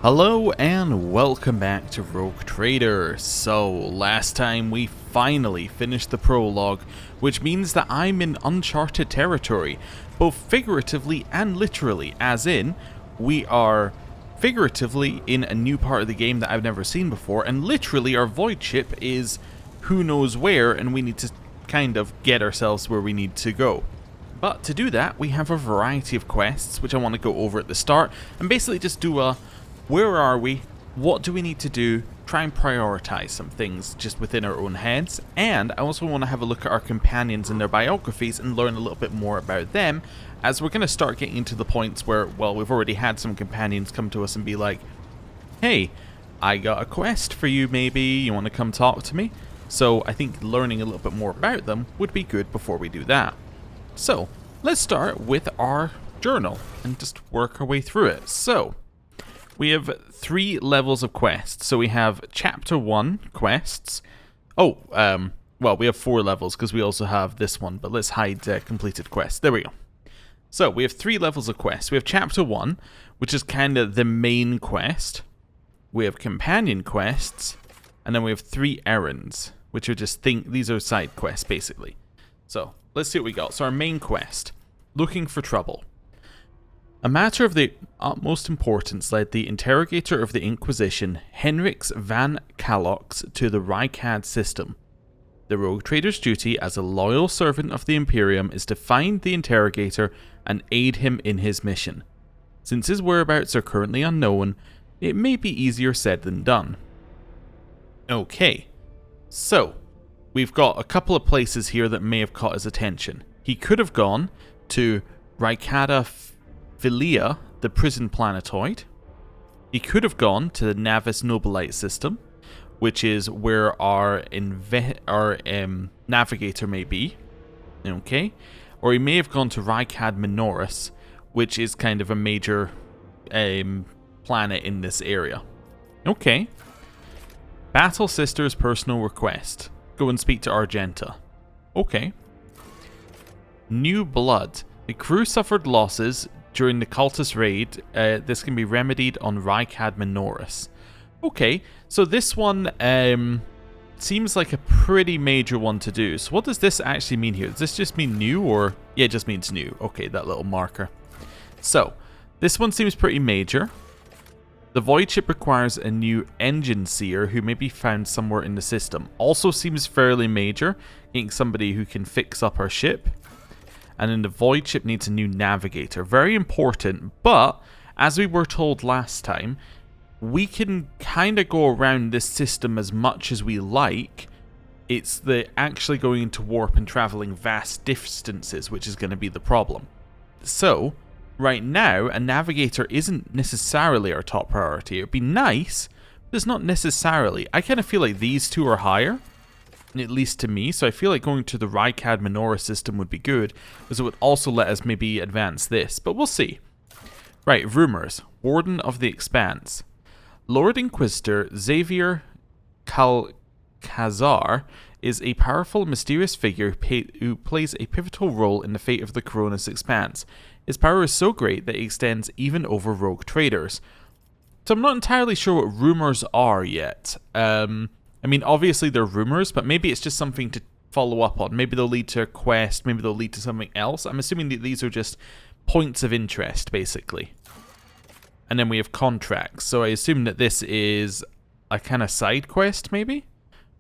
Hello and welcome back to Rogue Trader. So, last time we finally finished the prologue, which means that I'm in uncharted territory, both figuratively and literally, as in, we are figuratively in a new part of the game that I've never seen before, and literally our voidship is who knows where, and we need to kind of get ourselves where we need to go. But to do that, we have a variety of quests, which I want to go over at the start, and basically just do a where are we? What do we need to do? Try and prioritize some things just within our own heads. And I also want to have a look at our companions and their biographies and learn a little bit more about them, as we're going to start getting to the points where, well, we've already had some companions come to us and be like, hey, I got a quest for you maybe, you want to come talk to me? So I think learning a little bit more about them would be good before we do that. So let's start with our journal and just work our way through it. So we have 3 levels of quests. So we have Chapter 1 quests. Well, we have 4 levels because we also have this one, but let's hide completed quests. There we go. So we have 3 levels of quests. We have Chapter 1, which is kind of the main quest. We have companion quests, and then we have 3 errands, which are just these are side quests, basically. So let's see what we got. So our main quest, looking for trouble. A matter of the utmost importance led the interrogator of the Inquisition, Henrix van Calox, to the Rycad system. The rogue trader's duty as a loyal servant of the Imperium is to find the interrogator and aid him in his mission. Since his whereabouts are currently unknown, it may be easier said than done. Okay, so we've got a couple of places here that may have caught his attention. He could have gone to Rykada Philia, the prison planetoid. He could have gone to the Navis Nobilite system, which is where our navigator may be. Okay. Or he may have gone to Rykad Minoris, which is kind of a major planet in this area. Okay. Battle Sister's personal request. Go and speak to Arenta. Okay. New blood. The crew suffered losses during the cultist raid. This can be remedied on Rykad Minoris. Okay, so this one seems like a pretty major one to do. So what does this actually mean here? Does this just mean new, or... Yeah, it just means new. Okay, that little marker. So, this one seems pretty major. The voidship requires a new engine seer who may be found somewhere in the system. Also seems fairly major, getting somebody who can fix up our ship. And then the voidship needs a new navigator. Very important, but as we were told last time, we can kind of go around this system as much as we like. It's the actually going into warp and traveling vast distances which is going to be the problem. So, right now, a navigator isn't necessarily our top priority. It would be nice, but it's not necessarily. I kind of feel like these two are higher, at least to me, so I feel like going to the Rykad Minoris system would be good, because it would also let us maybe advance this, but we'll see. Right, rumors. Warden of the Expanse. Lord Inquisitor Xavier Calcazar is a powerful, mysterious figure who plays a pivotal role in the fate of the Koronus Expanse. His power is so great that it extends even over rogue traders. So I'm not entirely sure what rumors are yet. I mean, obviously they're rumors, but maybe it's just something to follow up on. Maybe they'll lead to a quest, maybe they'll lead to something else. I'm assuming that these are just points of interest, basically. And then we have contracts, so I assume that this is a kind of side quest, maybe?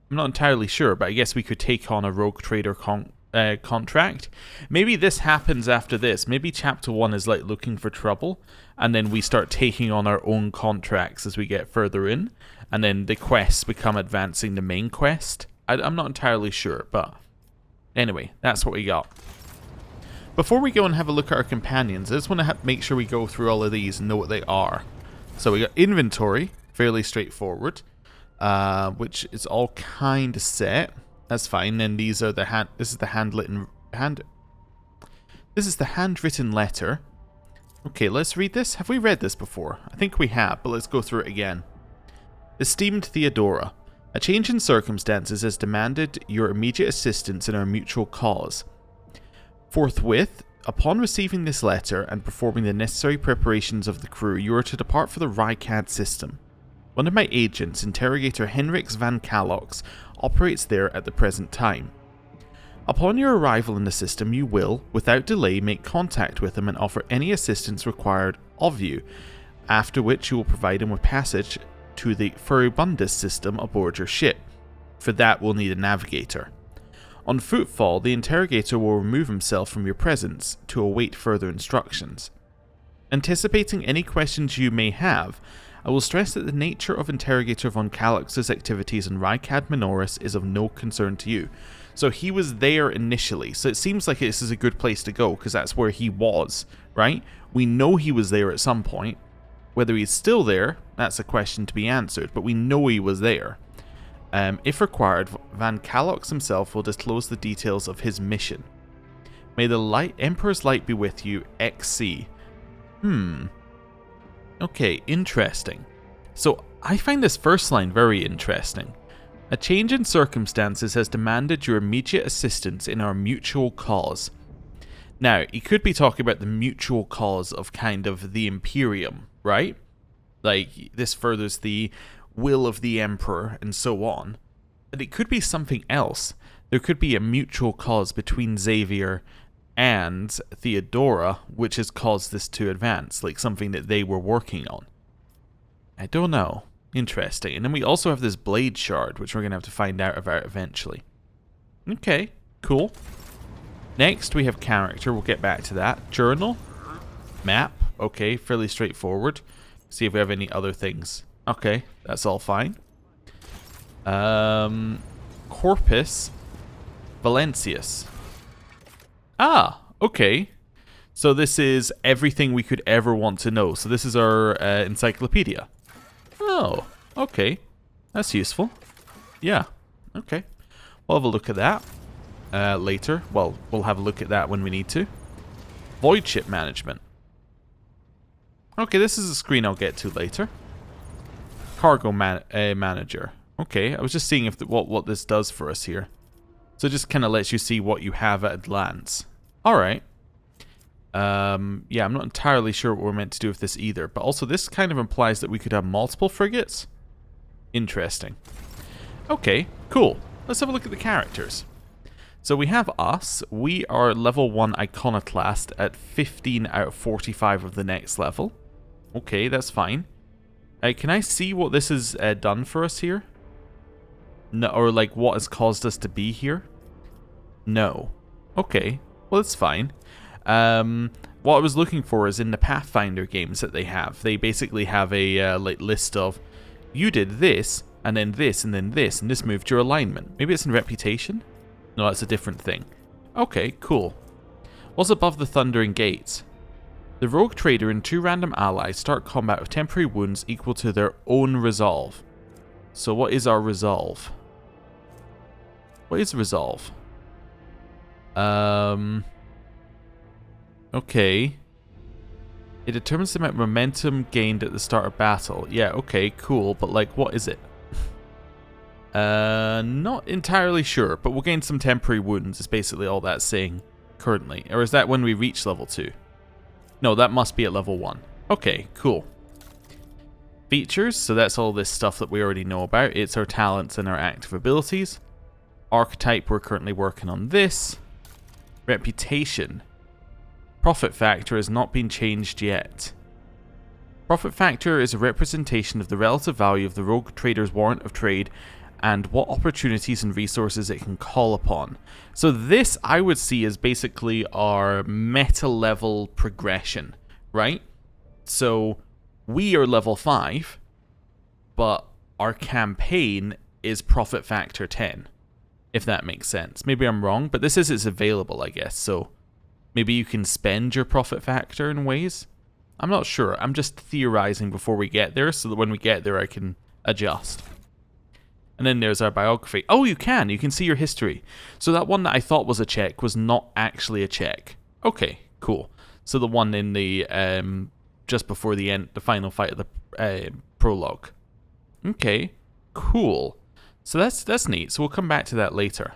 I'm not entirely sure, but I guess we could take on a rogue trader contract. Maybe this happens after this. Maybe Chapter 1 is like looking for trouble, and then we start taking on our own contracts as we get further in. And then the quests become advancing the main quest. I'm not entirely sure, but anyway, that's what we got. Before we go and have a look at our companions, I just want to make sure we go through all of these and know what they are. So we got inventory, fairly straightforward, which is all kind of set. That's fine. Then these are the this is the handwritten letter. Okay, let's read this. Have we read this before? I think we have, but let's go through it again. Esteemed Theodora, a change in circumstances has demanded your immediate assistance in our mutual cause. Forthwith, Upon receiving this letter and performing the necessary preparations of the crew, you are to depart for the Rycad system. One of my agents, Interrogator Henrix Van Calox, operates there at the present time. Upon your arrival in the system, you will, without delay, make contact with him and offer any assistance required of you, after which you will provide him with passage to the Furibundus system aboard your ship. For that, we'll need a navigator. On footfall, the interrogator will remove himself from your presence to await further instructions. Anticipating any questions you may have, I will stress that the nature of Interrogator von Calox's activities in Rycad Minoris is of no concern to you. So he was there initially, so it seems like this is a good place to go, because that's where he was, right? We know he was there at some point. Whether he's still there, that's a question to be answered, but we know he was there. If required, Van Calox himself will disclose the details of his mission. May the Emperor's light be with you, XC. Okay, interesting. So, I find this first line very interesting. A change in circumstances has demanded your immediate assistance in our mutual cause. Now, he could be talking about the mutual cause of kind of the Imperium, right? Like, this furthers the will of the Emperor and so on. But it could be something else. There could be a mutual cause between Xavier and Theodora, which has caused this to advance, like something that they were working on. I don't know. Interesting. And then we also have this blade shard, which we're going to have to find out about eventually. Okay, cool. Next, we have character. We'll get back to that. Journal. Map. Okay, fairly straightforward. See if we have any other things. Okay, that's all fine. Corpus Valentius. Ah, okay. So this is everything we could ever want to know. So this is our encyclopedia. Oh, okay. That's useful. Yeah, okay. We'll have a look at that later. Well, we'll have a look at that when we need to. Voidship management. Okay, this is a screen I'll get to later. Cargo manager. Okay, I was just seeing if what this does for us here. So it just kind of lets you see what you have at a glance. Alright. Yeah, I'm not entirely sure what we're meant to do with this either. But also this kind of implies that we could have multiple frigates. Interesting. Okay, cool. Let's have a look at the characters. So we have us. We are level 1 Iconoclast at 15 out of 45 of the next level. Okay, that's fine. Can I see what this has done for us here? No, or like what has caused us to be here? No. Okay, well that's fine. What I was looking for is in the Pathfinder games that they have. They basically have a like list of, you did this, and then this, and then this, and this moved your alignment. Maybe it's in reputation? No, that's a different thing. Okay, cool. What's above the Thundering Gates? The rogue trader and 2 random allies start combat with temporary wounds equal to their own resolve. So what is our resolve? What is resolve? Okay. It determines the amount of momentum gained at the start of battle. Yeah, okay, cool, but like, what is it? Not entirely sure, but we'll gain some temporary wounds is basically all that's saying currently. Or is that when we reach level 2? No, that must be at level 1. Okay, cool. Features, so that's all this stuff that we already know about. It's our talents and our active abilities. Archetype, we're currently working on this. Reputation. Profit factor has not been changed yet. Profit factor is a representation of the relative value of the rogue trader's warrant of trade and what opportunities and resources it can call upon. So this, I would see, as basically our meta level progression, right? So we are level 5, but our campaign is profit factor 10, if that makes sense. Maybe I'm wrong, but this is it's available, I guess, so maybe you can spend your profit factor in ways. I'm not sure. I'm just theorizing before we get there, so that when we get there I can adjust. And then there's our biography. Oh, you can see your history. So that one that I thought was a check was not actually a check. Okay, cool. So the one in the just before the end, the final fight of the prologue. Okay, cool. So that's neat. So we'll come back to that later.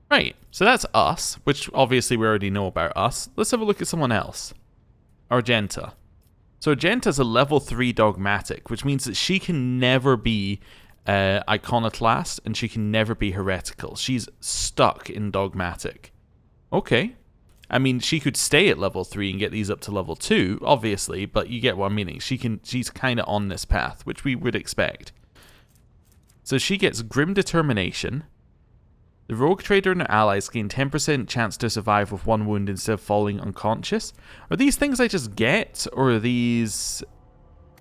Right. So that's us, which obviously we already know about us. Let's have a look at someone else. Arenta. So Arenta's a level 3 dogmatic, which means that she can never be iconoclast and she can never be heretical. She's stuck in dogmatic. Okay. I mean, she could stay at level 3 and get these up to level 2, obviously, but you get what I'm meaning. She's kind of on this path, which we would expect. So she gets Grim Determination. The Rogue Trader and her allies gain 10% chance to survive with 1 wound instead of falling unconscious. Are these things I just get, or are these...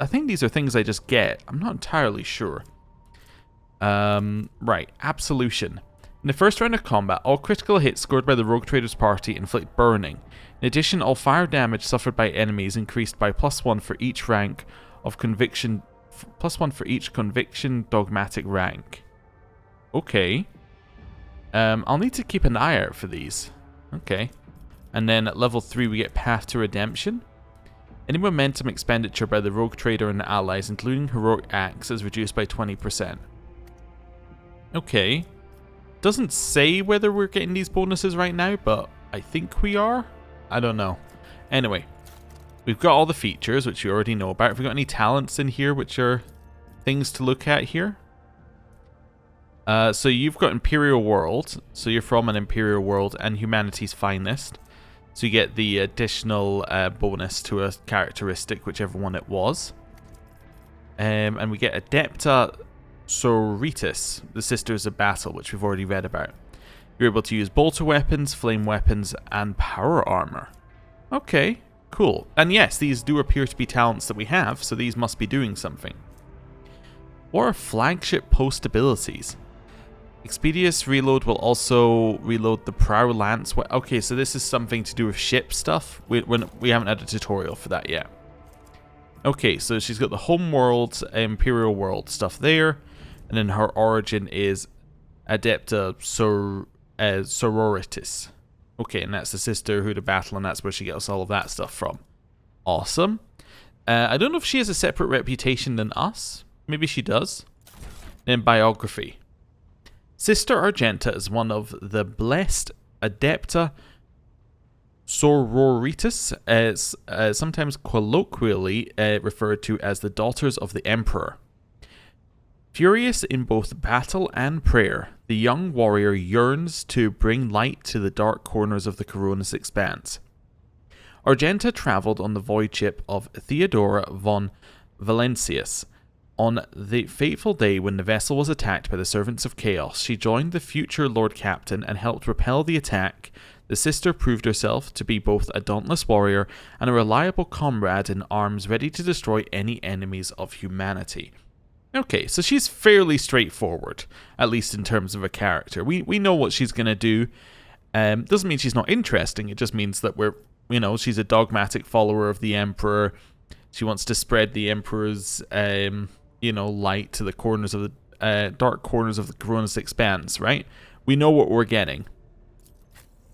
I think these are things I just get. I'm not entirely sure. Right, Absolution. In the first round of combat, all critical hits scored by the Rogue Trader's party inflict burning. In addition, all fire damage suffered by enemies increased by +1 for each rank of conviction... +1 for each conviction dogmatic rank. Okay. I'll need to keep an eye out for these. Okay. And then at level 3 we get Path to Redemption. Any momentum expenditure by the Rogue Trader and allies, including heroic acts, is reduced by 20%. Okay. Doesn't say whether we're getting these bonuses right now, but I think we are. I don't know. Anyway, we've got all the features, which you already know about. Have we got any talents in here, which are things to look at here? So you've got Imperial World, so you're from an Imperial World, and Humanity's Finest. So you get the additional bonus to a characteristic, whichever one it was. And we get Adepta Sororitas, the Sisters of Battle, which we've already read about. You're able to use bolter weapons, flame weapons, and power armor. Okay, cool. And yes, these do appear to be talents that we have, so these must be doing something. What are flagship post abilities? Expedious Reload will also reload the Prow Lance. Okay, so this is something to do with ship stuff. We haven't had a tutorial for that yet. Okay, so she's got the Homeworld, Imperial World stuff there. And then her origin is Adepta Sororitas. Okay, and that's the Sisterhood of Battle, and that's where she gets all of that stuff from. Awesome. I don't know if she has a separate reputation than us. Maybe she does. Then Biography. Sister Argenta is one of the blessed Adepta Sororitas, sometimes colloquially referred to as the Daughters of the Emperor. Furious in both battle and prayer, the young warrior yearns to bring light to the dark corners of the Koronus Expanse. Argenta travelled on the voidship of Theodora von Valentius. On the fateful day when the vessel was attacked by the Servants of Chaos, she joined the future Lord Captain and helped repel the attack. The sister proved herself to be both a dauntless warrior and a reliable comrade in arms ready to destroy any enemies of humanity. Okay, so she's fairly straightforward, at least in terms of a character. We know what she's going to do. Doesn't mean she's not interesting, it just means that she's a dogmatic follower of the Emperor. She wants to spread the Emperor's, light to the corners of the dark corners of the Koronus Expanse, right? We know what we're getting.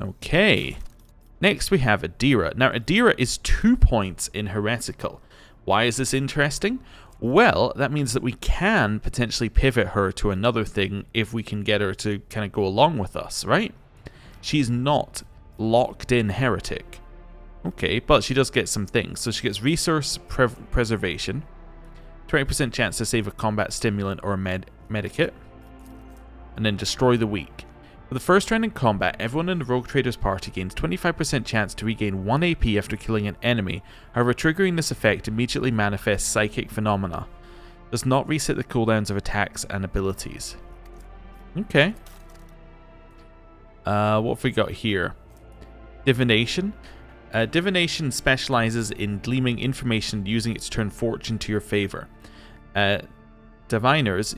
Okay. Next we have Adira. Now Adira is 2 points in Heretical. Why is this interesting? Well, that means that we can potentially pivot her to another thing if we can get her to kind of go along with us, right? She's not locked in Heretic. Okay, but she does get some things. So she gets Resource Preservation, 20% chance to save a combat stimulant or a medikit, and then Destroy the Weak. For the first round in combat, everyone in the Rogue Trader's party gains 25% chance to regain 1 AP after killing an enemy. However, triggering this effect immediately manifests psychic phenomena. Does not reset the cooldowns of attacks and abilities. Okay. What have we got here? Divination. Divination specializes in gleaming information using it to turn fortune to your favor. Diviners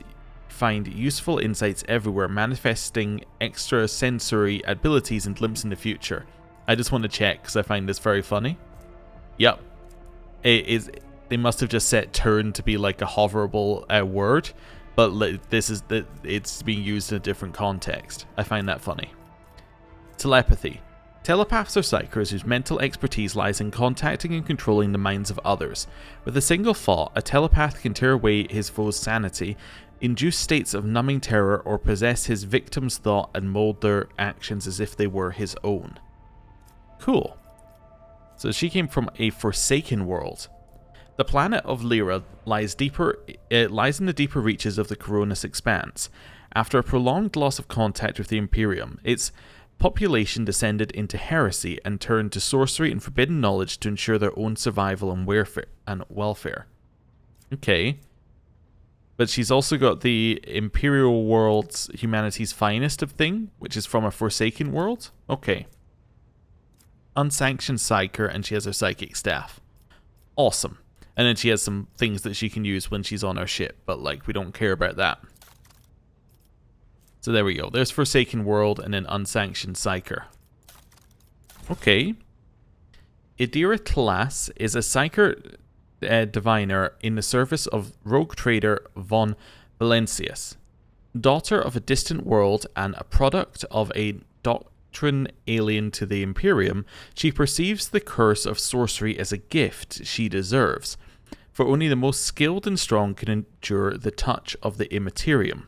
find useful insights everywhere, manifesting extrasensory abilities and glimpses in the future. I just want to check because I find this very funny. Yep. They must have just set turn to be like a hoverable word, but it's being used in a different context. I find that funny. Telepathy. Telepaths are psychers whose mental expertise lies in contacting and controlling the minds of others. With a single thought, a telepath can tear away his foe's sanity, induce states of numbing terror, or possess his victim's thought and mold their actions as if they were his own. Cool. So she came from a forsaken world. The planet of Lyra lies in the deeper reaches of the Koronus Expanse. After a prolonged loss of contact with the Imperium, its population descended into heresy and turned to sorcery and forbidden knowledge to ensure their own survival and welfare. Okay. But she's also got the Imperial world's humanity's finest of thing, which is from a forsaken world? Okay. Unsanctioned psyker, and she has her psychic staff. Awesome. And then she has some things that she can use when she's on her ship, but like, we don't care about that. So there we go. There's Forsaken World and then Unsanctioned Psyker. Okay. Adira class is a Psyker diviner in the service of rogue trader von Valencius. Daughter of a distant world and a product of a doctrine alien to the Imperium, she perceives the curse of sorcery as a gift she deserves, for only the most skilled and strong can endure the touch of the Immaterium.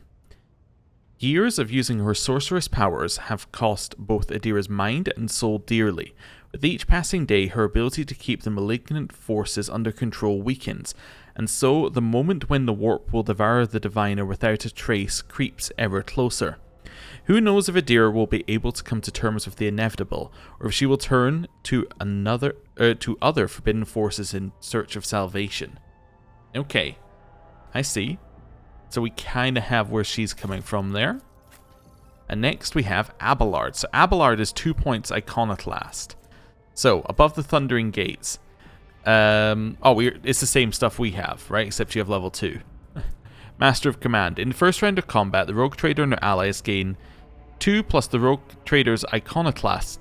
Years of using her sorceress powers have cost both Adira's mind and soul dearly. With each passing day, her ability to keep the malignant forces under control weakens, and so the moment when the warp will devour the diviner without a trace creeps ever closer. Who knows if Adira will be able to come to terms with the inevitable, or if she will turn to other forbidden forces in search of salvation. Okay, I see. So we kind of have where she's coming from there. And next we have Abelard. So Abelard is 2 points iconoclast. So above the Thundering Gates. It's the same stuff we have, right? Except you have level 2. Master of Command. In the first round of combat, the Rogue Trader and their allies gain 2 plus the Rogue Trader's iconoclast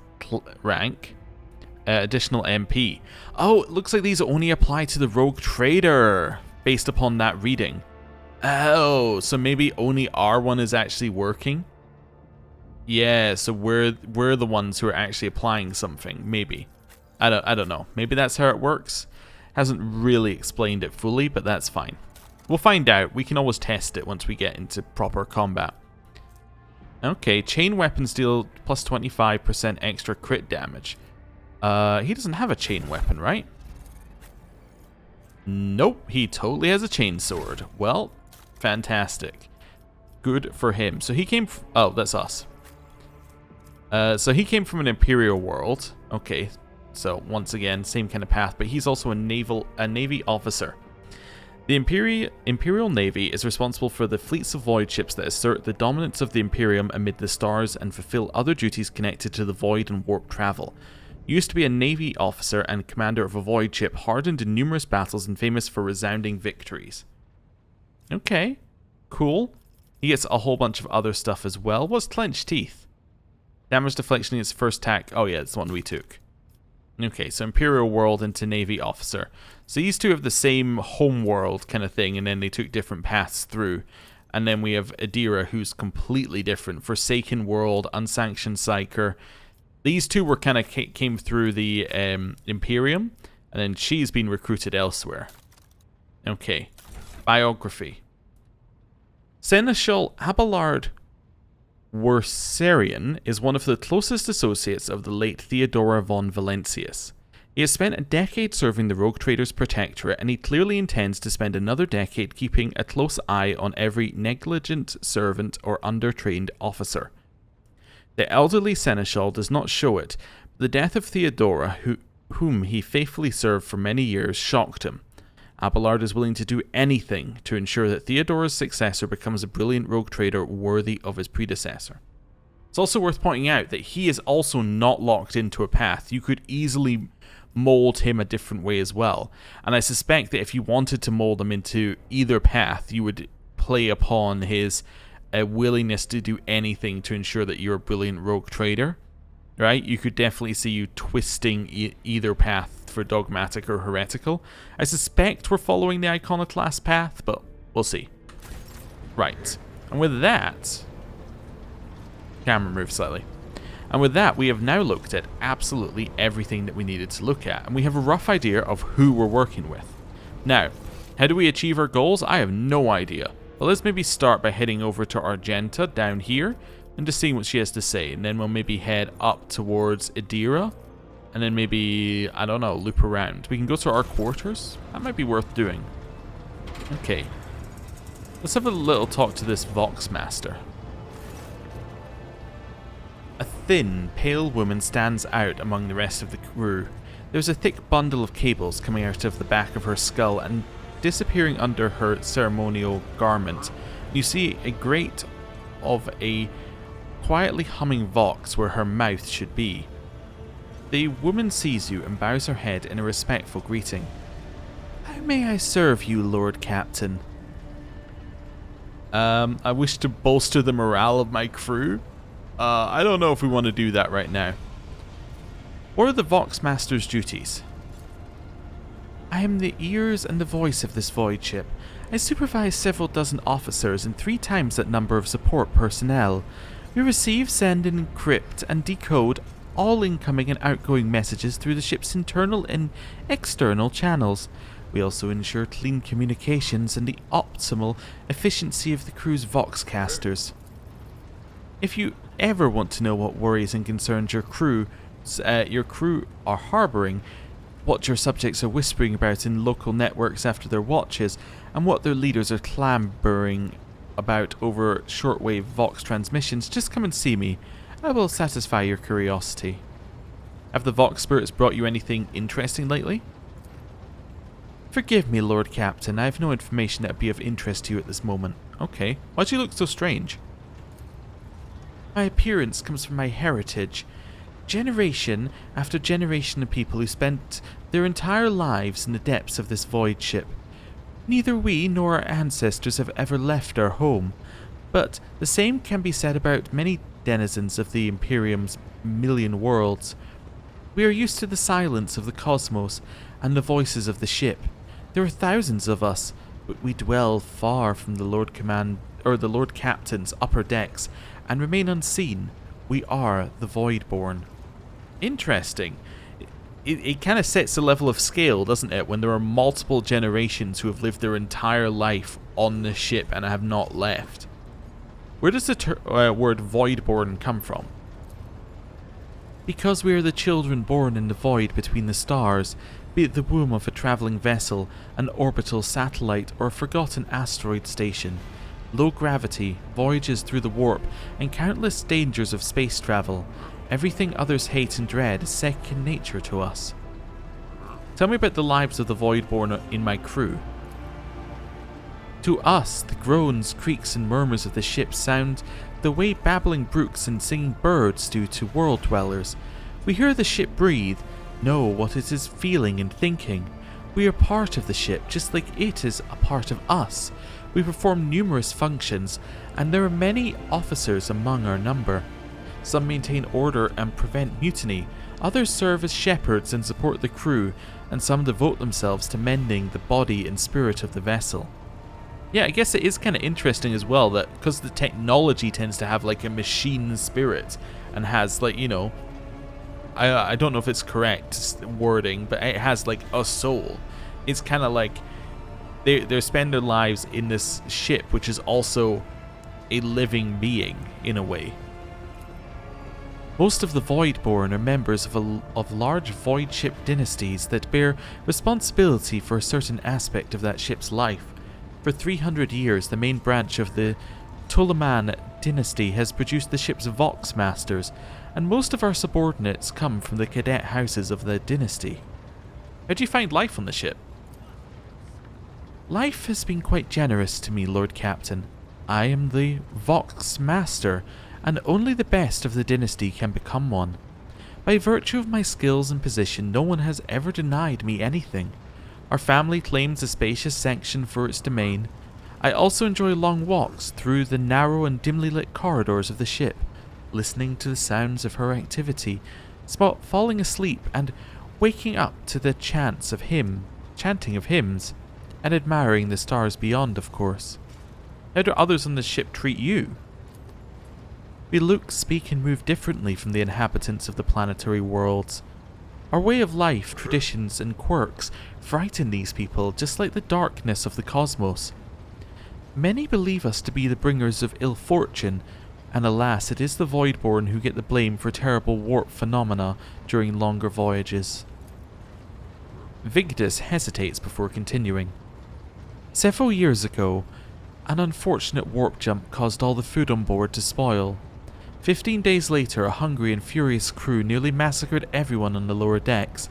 rank. Additional MP. Oh, it looks like these only apply to the Rogue Trader based upon that reading. Oh, so maybe only R1 is actually working? Yeah, so we're the ones who are actually applying something, maybe. I don't know. Maybe that's how it works. Hasn't really explained it fully, but that's fine. We'll find out. We can always test it once we get into proper combat. Okay, chain weapons deal plus 25% extra crit damage. He doesn't have a chain weapon, right? Nope, he totally has a chain sword. Well, fantastic. Good for him. So he came... Oh, that's us. So he came from an Imperial world. Okay, so once again, same kind of path, but he's also a Navy officer. The Imperial Navy is responsible for the fleets of void ships that assert the dominance of the Imperium amid the stars and fulfill other duties connected to the void and warp travel. Used to be a Navy officer and commander of a void ship, hardened in numerous battles and famous for resounding victories. Okay, cool. He gets a whole bunch of other stuff as well. What's Clenched Teeth? Damage deflection against first attack. Oh yeah, it's the one we took. Okay, so Imperial world into Navy officer. So these two have the same home world kind of thing, and then they took different paths through. And then we have Adira, who's completely different. Forsaken world, unsanctioned psyker. These two were kind of came through the Imperium, and then she's been recruited elsewhere. Okay, biography. Seneschal Abelard Worserian is one of the closest associates of the late Theodora von Valencius. He has spent a decade serving the Rogue Trader's Protectorate, and he clearly intends to spend another decade keeping a close eye on every negligent servant or undertrained officer. The elderly Seneschal does not show it, but the death of Theodora, whom he faithfully served for many years, shocked him. Abelard is willing to do anything to ensure that Theodora's successor becomes a brilliant rogue trader worthy of his predecessor. It's also worth pointing out that he is also not locked into a path. You could easily mold him a different way as well, and I suspect that if you wanted to mold him into either path, you would play upon his a willingness to do anything to ensure that you're a brilliant rogue trader, right? You could definitely see you twisting either path for dogmatic or heretical. I suspect we're following the iconoclast path, but we'll see. Right, and with that, camera moves slightly. And with that, we have now looked at absolutely everything that we needed to look at, and we have a rough idea of who we're working with. Now, how do we achieve our goals? I have no idea. But let's maybe start by heading over to Arenta down here, and just seeing what she has to say, and then we'll maybe head up towards Adira, and then maybe, I don't know, loop around. We can go to our quarters. That might be worth doing. Okay. Let's have a little talk to this Vox Master. A thin, pale woman stands out among the rest of the crew. There's a thick bundle of cables coming out of the back of her skull and disappearing under her ceremonial garment. You see a grate of a quietly humming vox where her mouth should be. The woman sees you and bows her head in a respectful greeting. How may I serve you, Lord Captain? I wish to bolster the morale of my crew. I don't know if we want to do that right now. What are the Vox Master's duties? I am the ears and the voice of this void ship. I supervise several dozen officers and 3 times that number of support personnel. We receive, send, and encrypt and decode all incoming and outgoing messages through the ship's internal and external channels. We also ensure clean communications and the optimal efficiency of the crew's voxcasters. If you ever want to know what worries and concerns your crew are harboring, what your subjects are whispering about in local networks after their watches, and what their leaders are clambering about over shortwave Vox transmissions, just come and see me. I will satisfy your curiosity. Have the Vox spirits brought you anything interesting lately? Forgive me, Lord Captain, I have no information that would be of interest to you at this moment. Okay, why do you look so strange? My appearance comes from my heritage. Generation after generation of people who spent their entire lives in the depths of this void ship. Neither we nor our ancestors have ever left our home, but the same can be said about many denizens of the Imperium's million worlds. We are used to the silence of the cosmos and the voices of the ship. There are thousands of us, but we dwell far from the Lord Captain's upper decks and remain unseen. We are the Voidborn. Interesting. It kind of sets a level of scale, doesn't it, when there are multiple generations who have lived their entire life on the ship and have not left. Where does the word Voidborn come from? Because we are the children born in the void between the stars, be it the womb of a travelling vessel, an orbital satellite, or a forgotten asteroid station. Low gravity, voyages through the warp, and countless dangers of space travel. Everything others hate and dread is second nature to us. Tell me about the lives of the Voidborn in my crew. To us, the groans, creaks, and murmurs of the ship sound the way babbling brooks and singing birds do to world dwellers. We hear the ship breathe, know what it is feeling and thinking. We are part of the ship, just like it is a part of us. We perform numerous functions, and there are many officers among our number. Some maintain order and prevent mutiny, others serve as shepherds and support the crew, and some devote themselves to mending the body and spirit of the vessel. Yeah, I guess it is kind of interesting as well that because the technology tends to have like a machine spirit and has like, you know, I don't know if it's correct wording, but it has like a soul. It's kind of like they spend their lives in this ship, which is also a living being in a way. Most of the Voidborn are members of large void ship dynasties that bear responsibility for a certain aspect of that ship's life. For 300 years, the main branch of the Ptoleman dynasty has produced the ship's Vox Masters, and most of our subordinates come from the cadet houses of the dynasty. How do you find life on the ship? Life has been quite generous to me, Lord Captain. I am the Vox Master, and only the best of the dynasty can become one. By virtue of my skills and position, no one has ever denied me anything. Our family claims a spacious section for its domain. I also enjoy long walks through the narrow and dimly lit corridors of the ship, listening to the sounds of her activity, falling asleep and waking up to the chanting of hymns, and admiring the stars beyond, of course. How do others on the ship treat you? We look, speak and move differently from the inhabitants of the planetary worlds. Our way of life, traditions and quirks frighten these people just like the darkness of the cosmos. Many believe us to be the bringers of ill fortune, and alas, it is the Voidborn who get the blame for terrible warp phenomena during longer voyages. Vigdis hesitates before continuing. Several years ago, an unfortunate warp jump caused all the food on board to spoil. 15 days later, a hungry and furious crew nearly massacred everyone on the lower decks,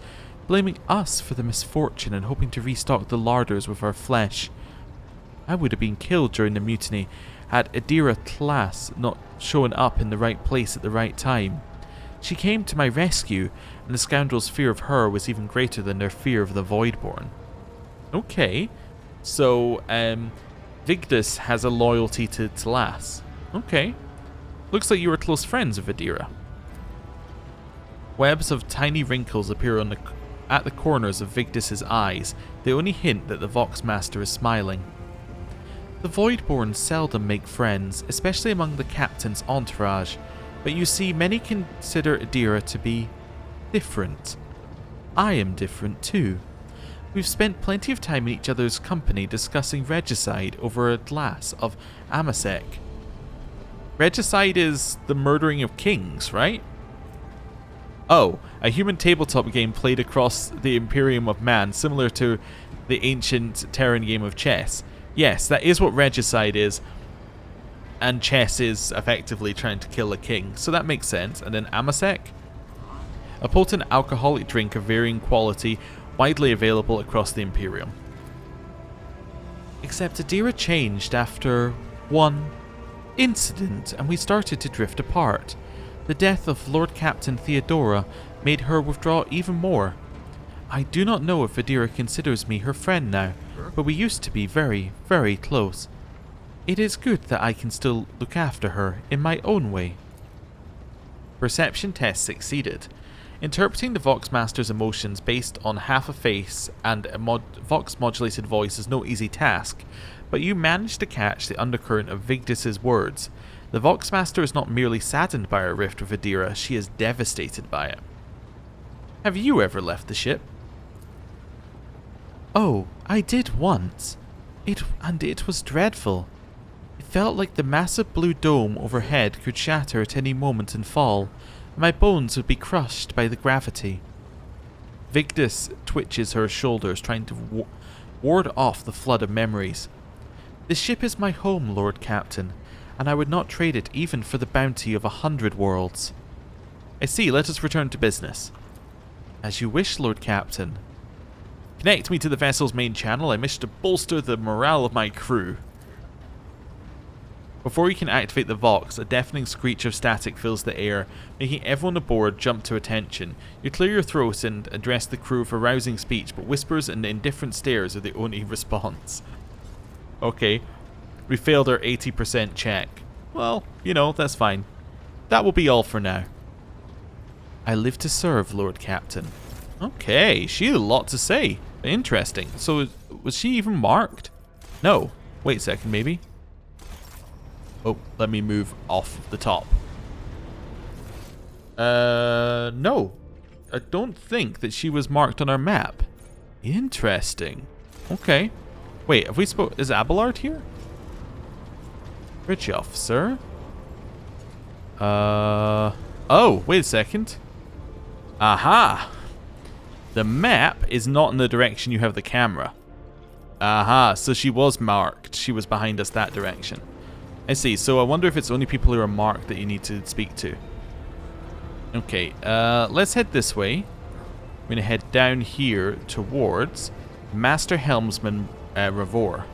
blaming us for the misfortune and hoping to restock the larders with our flesh. I would have been killed during the mutiny had Adira class not shown up in the right place at the right time. She came to my rescue, and the scoundrels' fear of her was even greater than their fear of the Voidborn. Okay, so Vigdis has a loyalty to Tlas. Okay. Looks like you were close friends with Adira. Webs of tiny wrinkles appear at the corners of Vigdis's eyes. They only hint that the Vox Master is smiling. The Voidborn seldom make friends, especially among the captain's entourage, but you see, many consider Adira to be different. I am different too. We've spent plenty of time in each other's company discussing regicide over a glass of Amasek. Regicide is the murdering of kings, right? Oh, a human tabletop game played across the Imperium of Man, similar to the ancient Terran game of chess. Yes, that is what regicide is, and chess is effectively trying to kill a king, so that makes sense. And then Amasek? A potent alcoholic drink of varying quality, widely available across the Imperium. Except Adira changed after one incident, and we started to drift apart. The death of Lord Captain Theodora made her withdraw even more. I do not know if Adira considers me her friend now, but we used to be very, very close. It is good that I can still look after her in my own way. Perception test succeeded. Interpreting the Vox Master's emotions based on half a face and a Vox modulated voice is no easy task, but you managed to catch the undercurrent of Vigdis's words. The Vox Master is not merely saddened by her rift with Adira, she is devastated by it. Have you ever left the ship? Oh, I did once. It was dreadful. It felt like the massive blue dome overhead could shatter at any moment and fall. My bones would be crushed by the gravity. Vigdis twitches her shoulders, trying to ward off the flood of memories. This ship is my home, Lord Captain, and I would not trade it even for the bounty of 100 worlds. I see, let us return to business. As you wish, Lord Captain. Connect me to the vessel's main channel. I wish to bolster the morale of my crew. Before you can activate the Vox, a deafening screech of static fills the air, making everyone aboard jump to attention. You clear your throat and address the crew for rousing speech, but whispers and indifferent stares are the only response. Okay, we failed our 80% check. Well, you know, that's fine. That will be all for now. I live to serve, Lord Captain. Okay, she had a lot to say. Interesting. So, was she even marked? No. Wait a second, maybe. Oh, let me move off the top. No. I don't think that she was marked on our map. Interesting. Okay. Wait, have we spoke? Is Abelard here? Bridge officer. Oh, wait a second. Aha. The map is not in the direction you have the camera. Aha, so she was marked. She was behind us that direction. I see, so I wonder if it's only people who are marked that you need to speak to. Okay, let's head this way. I'm going to head down here towards Master Helmsman Ravor.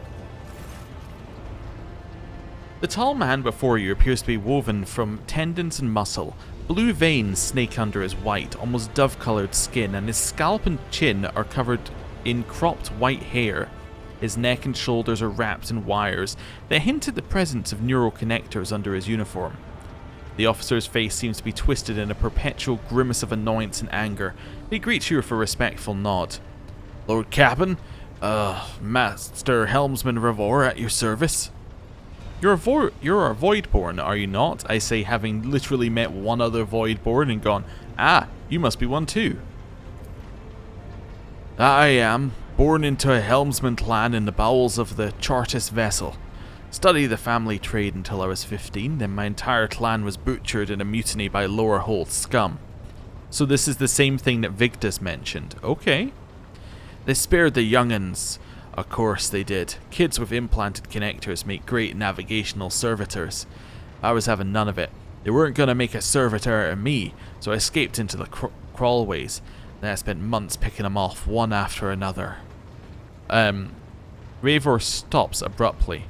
The tall man before you appears to be woven from tendons and muscle. Blue veins snake under his white, almost dove-coloured skin, and his scalp and chin are covered in cropped white hair. His neck and shoulders are wrapped in wires that hint at the presence of neural connectors under his uniform. The officer's face seems to be twisted in a perpetual grimace of annoyance and anger. He greets you with a respectful nod. Lord Captain, Master Helmsman Ravor at your service. You're a Voidborn, are you not? I say, having literally met one other Voidborn and gone, ah, you must be one too. I am, born into a Helmsman clan in the bowels of the Chartist vessel. Studied the family trade until I was 15, then my entire clan was butchered in a mutiny by lower hold scum. So this is the same thing that Victus mentioned. Okay. They spared the young'uns. Of course they did. Kids with implanted connectors make great navigational servitors. I was having none of it. They weren't going to make a servitor out of me, so I escaped into the crawlways. Then I spent months picking them off, one after another. Ravor stops abruptly.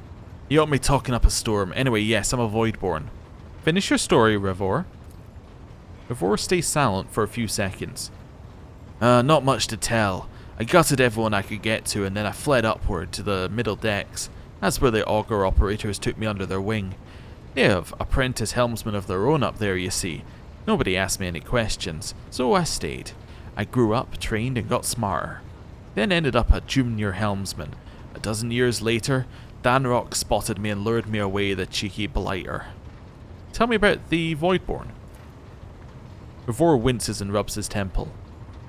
You got me talking up a storm. Anyway, yes, I'm a Voidborn. Finish your story, Ravor. Ravor stays silent for a few seconds. Not much to tell. I gutted everyone I could get to, and then I fled upward to the middle decks. That's where the auger operators took me under their wing. They have apprentice helmsmen of their own up there, you see. Nobody asked me any questions, so I stayed. I grew up, trained, and got smarter. Then ended up a junior helmsman. A dozen years later, Danrock spotted me and lured me away, the cheeky blighter. Tell me about the Voidborn. Ravor winces and rubs his temple.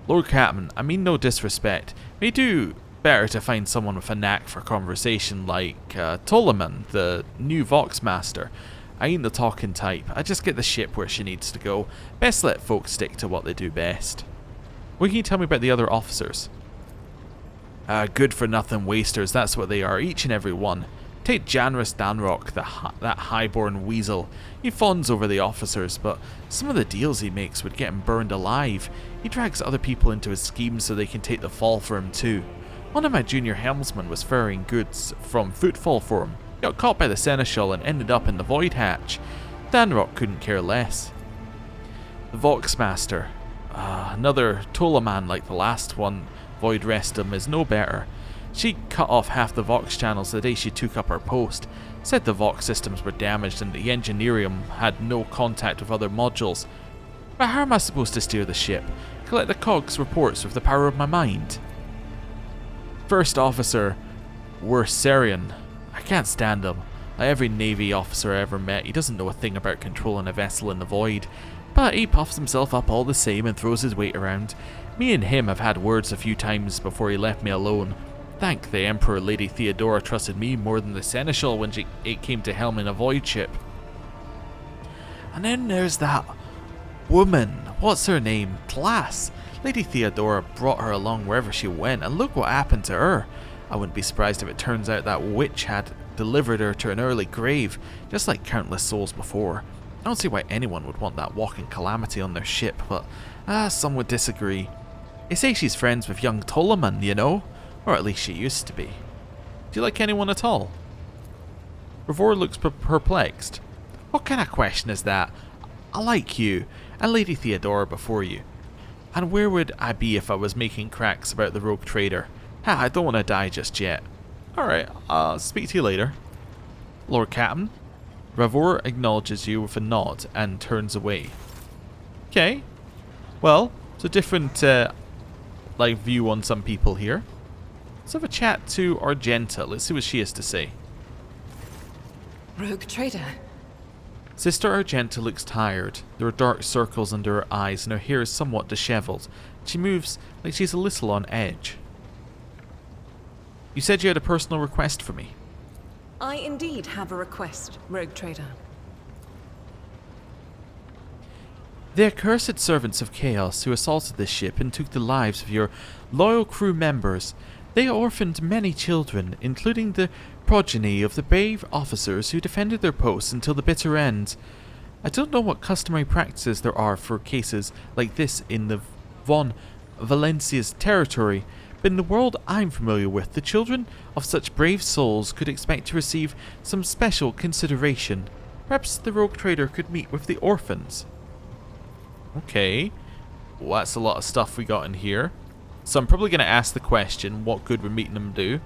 Lord Captain, I mean no disrespect. May do better to find someone with a knack for conversation like Ptolemy, the new Vox Master. I ain't the talking type. I just get the ship where she needs to go. Best let folks stick to what they do best. What can you tell me about the other officers? Good-for-nothing wasters, that's what they are, each and every one. Take Janrus Danrock, that highborn weasel. He fawns over the officers, but some of the deals he makes would get him burned alive. He drags other people into his schemes so they can take the fall for him too. One of my junior helmsmen was ferrying goods from Footfall for him. Got caught by the Seneschal and ended up in the Void Hatch. Danrock couldn't care less. The Vox Master. Another Tolaman like the last one. Void Restum is no better. She cut off half the Vox channels the day she took up her post, said the Vox systems were damaged and the Engineerium had no contact with other modules. But how am I supposed to steer the ship? Collect the cogs reports with the power of my mind? First officer, Wursarian. I can't stand him. Like every Navy officer I ever met, he doesn't know a thing about controlling a vessel in the void. But he puffs himself up all the same and throws his weight around. Me and him have had words a few times before he left me alone. Thank the Emperor Lady Theodora trusted me more than the Seneschal when it came to helming a void ship. And then there's that woman. What's her name? Class. Lady Theodora brought her along wherever she went, and look what happened to her. I wouldn't be surprised if it turns out that witch had delivered her to an early grave, just like countless souls before. I don't see why anyone would want that walking calamity on their ship, but some would disagree. They say she's friends with young Ptolemy, you know? Or at least she used to be. Do you like anyone at all? Ravor looks perplexed. What kind of question is that? I like you, and Lady Theodora before you. And where would I be if I was making cracks about the rogue trader? I don't want to die just yet. Alright, I'll speak to you later. Lord Captain? Ravor acknowledges you with a nod and turns away. Okay. Well, it's a different view on some people here. Let's have a chat to Arenta. Let's see what she has to say. Rogue trader. Sister Arenta looks tired. There are dark circles under her eyes and her hair is somewhat disheveled. She moves like she's a little on edge. You said you had a personal request for me. I indeed have a request, Rogue trader. The accursed servants of chaos who assaulted this ship and took the lives of your loyal crew members. They orphaned many children, including the progeny of the brave officers who defended their posts until the bitter end. I don't know what customary practices there are for cases like this in the Von Valencia's territory, but in the world I'm familiar with, the children of such brave souls could expect to receive some special consideration. Perhaps the rogue trader could meet with the orphans. Okay, well, that's a lot of stuff we got in here. So I'm probably going to ask the question, what good would meeting them do?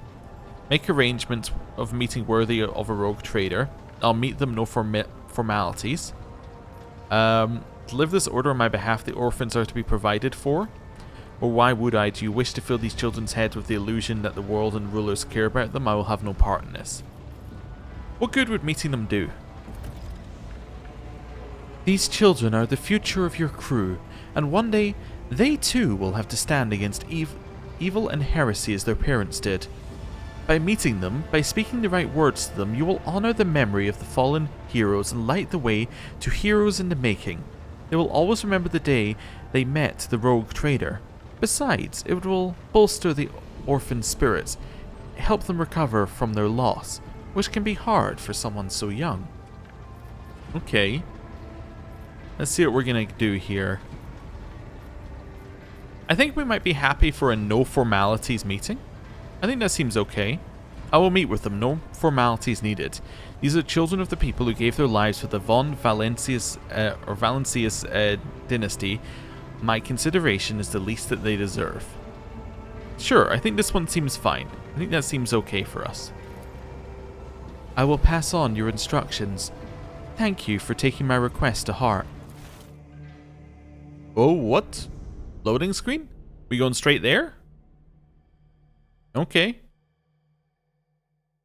Make arrangements of meeting worthy of a rogue trader. I'll meet them, no formalities. Deliver this order on my behalf, the orphans are to be provided for. Or why would I? Do you wish to fill these children's heads with the illusion that the world and rulers care about them? I will have no part in this. What good would meeting them do? These children are the future of your crew, and one day they too will have to stand against evil and heresy as their parents did. By meeting them, by speaking the right words to them, you will honor the memory of the fallen heroes and light the way to heroes in the making. They will always remember the day they met the rogue trader. Besides, it will bolster the orphan spirits, help them recover from their loss, which can be hard for someone so young. Okay. Let's see what we're going to do here. I think we might be happy for a no formalities meeting. I think that seems okay. I will meet with them, no formalities needed. These are children of the people who gave their lives for the von Valencius dynasty. My consideration is the least that they deserve. Sure, I think this one seems fine. I think that seems okay for us. I will pass on your instructions. Thank you for taking my request to heart. Oh, what? Loading screen? We going straight there? Okay.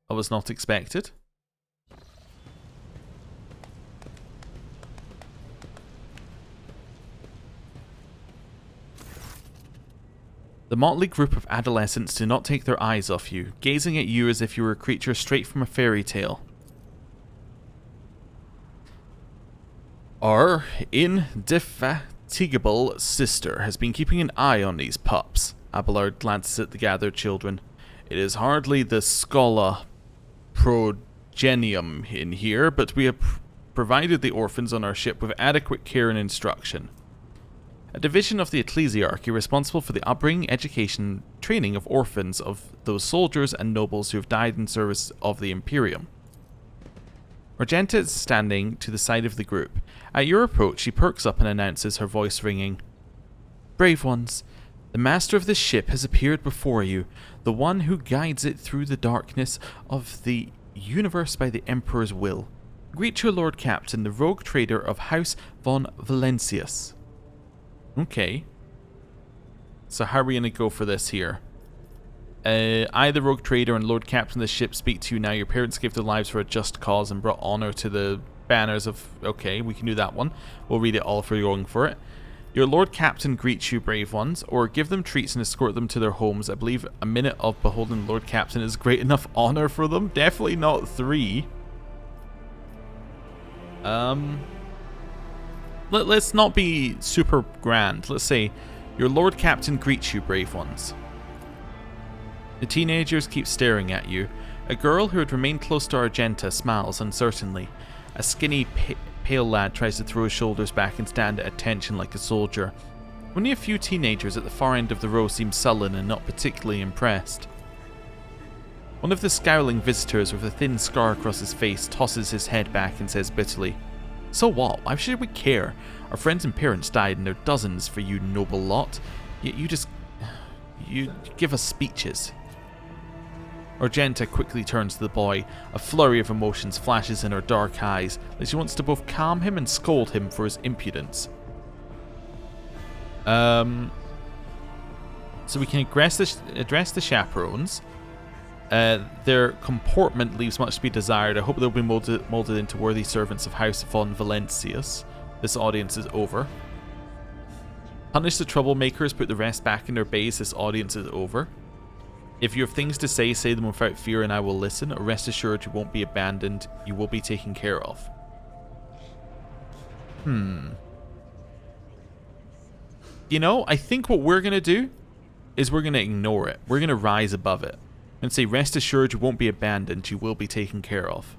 I was not expected. The motley group of adolescents do not take their eyes off you, gazing at you as if you were a creature straight from a fairy tale. Our indefatigable sister has been keeping an eye on these pups. Abelard glances at the gathered children. It is hardly the schola progenium in here, but we have provided the orphans on our ship with adequate care and instruction. A division of the ecclesiarchy responsible for the upbringing, education, training of orphans of those soldiers and nobles who have died in service of the Imperium. Arenta is standing to the side of the group. At your approach, she perks up and announces, her voice ringing. Brave ones, the master of this ship has appeared before you, the one who guides it through the darkness of the universe by the Emperor's will. Greet your Lord Captain, the rogue trader of House von Valencius. Okay. So how are we going to go for this here? I, the rogue trader and Lord Captain of the ship, speak to you now. Your parents gave their lives for a just cause and brought honor to the banners of... Okay, we can do that one. We'll read it all if we're going for it. Your Lord Captain greets you, brave ones, or give them treats and escort them to their homes. I believe a minute of beholding Lord Captain is great enough honor for them. Definitely not 3. Let's not be super grand. Let's say, your Lord Captain greets you, brave ones. The teenagers keep staring at you. A girl who had remained close to Arenta smiles uncertainly. A skinny, pale lad tries to throw his shoulders back and stand at attention like a soldier. Only a few teenagers at the far end of the row seem sullen and not particularly impressed. One of the scowling visitors with a thin scar across his face tosses his head back and says bitterly, So what? Why should we care? Our friends and parents died in their dozens for you noble lot. Yet you give us speeches. Arenta quickly turns to the boy. A flurry of emotions flashes in her dark eyes, like she wants to both calm him and scold him for his impudence. So we can address the chaperones. Their comportment leaves much to be desired. I hope they'll be molded into worthy servants of House von Valencius. This audience is over. Punish the troublemakers, put the rest back in their bays. This audience is over. If you have things to say, say them without fear and I will listen. Rest assured you won't be abandoned. You will be taken care of. You know, I think what we're going to do is we're going to ignore it. We're going to rise above it. And say, rest assured you won't be abandoned. You will be taken care of.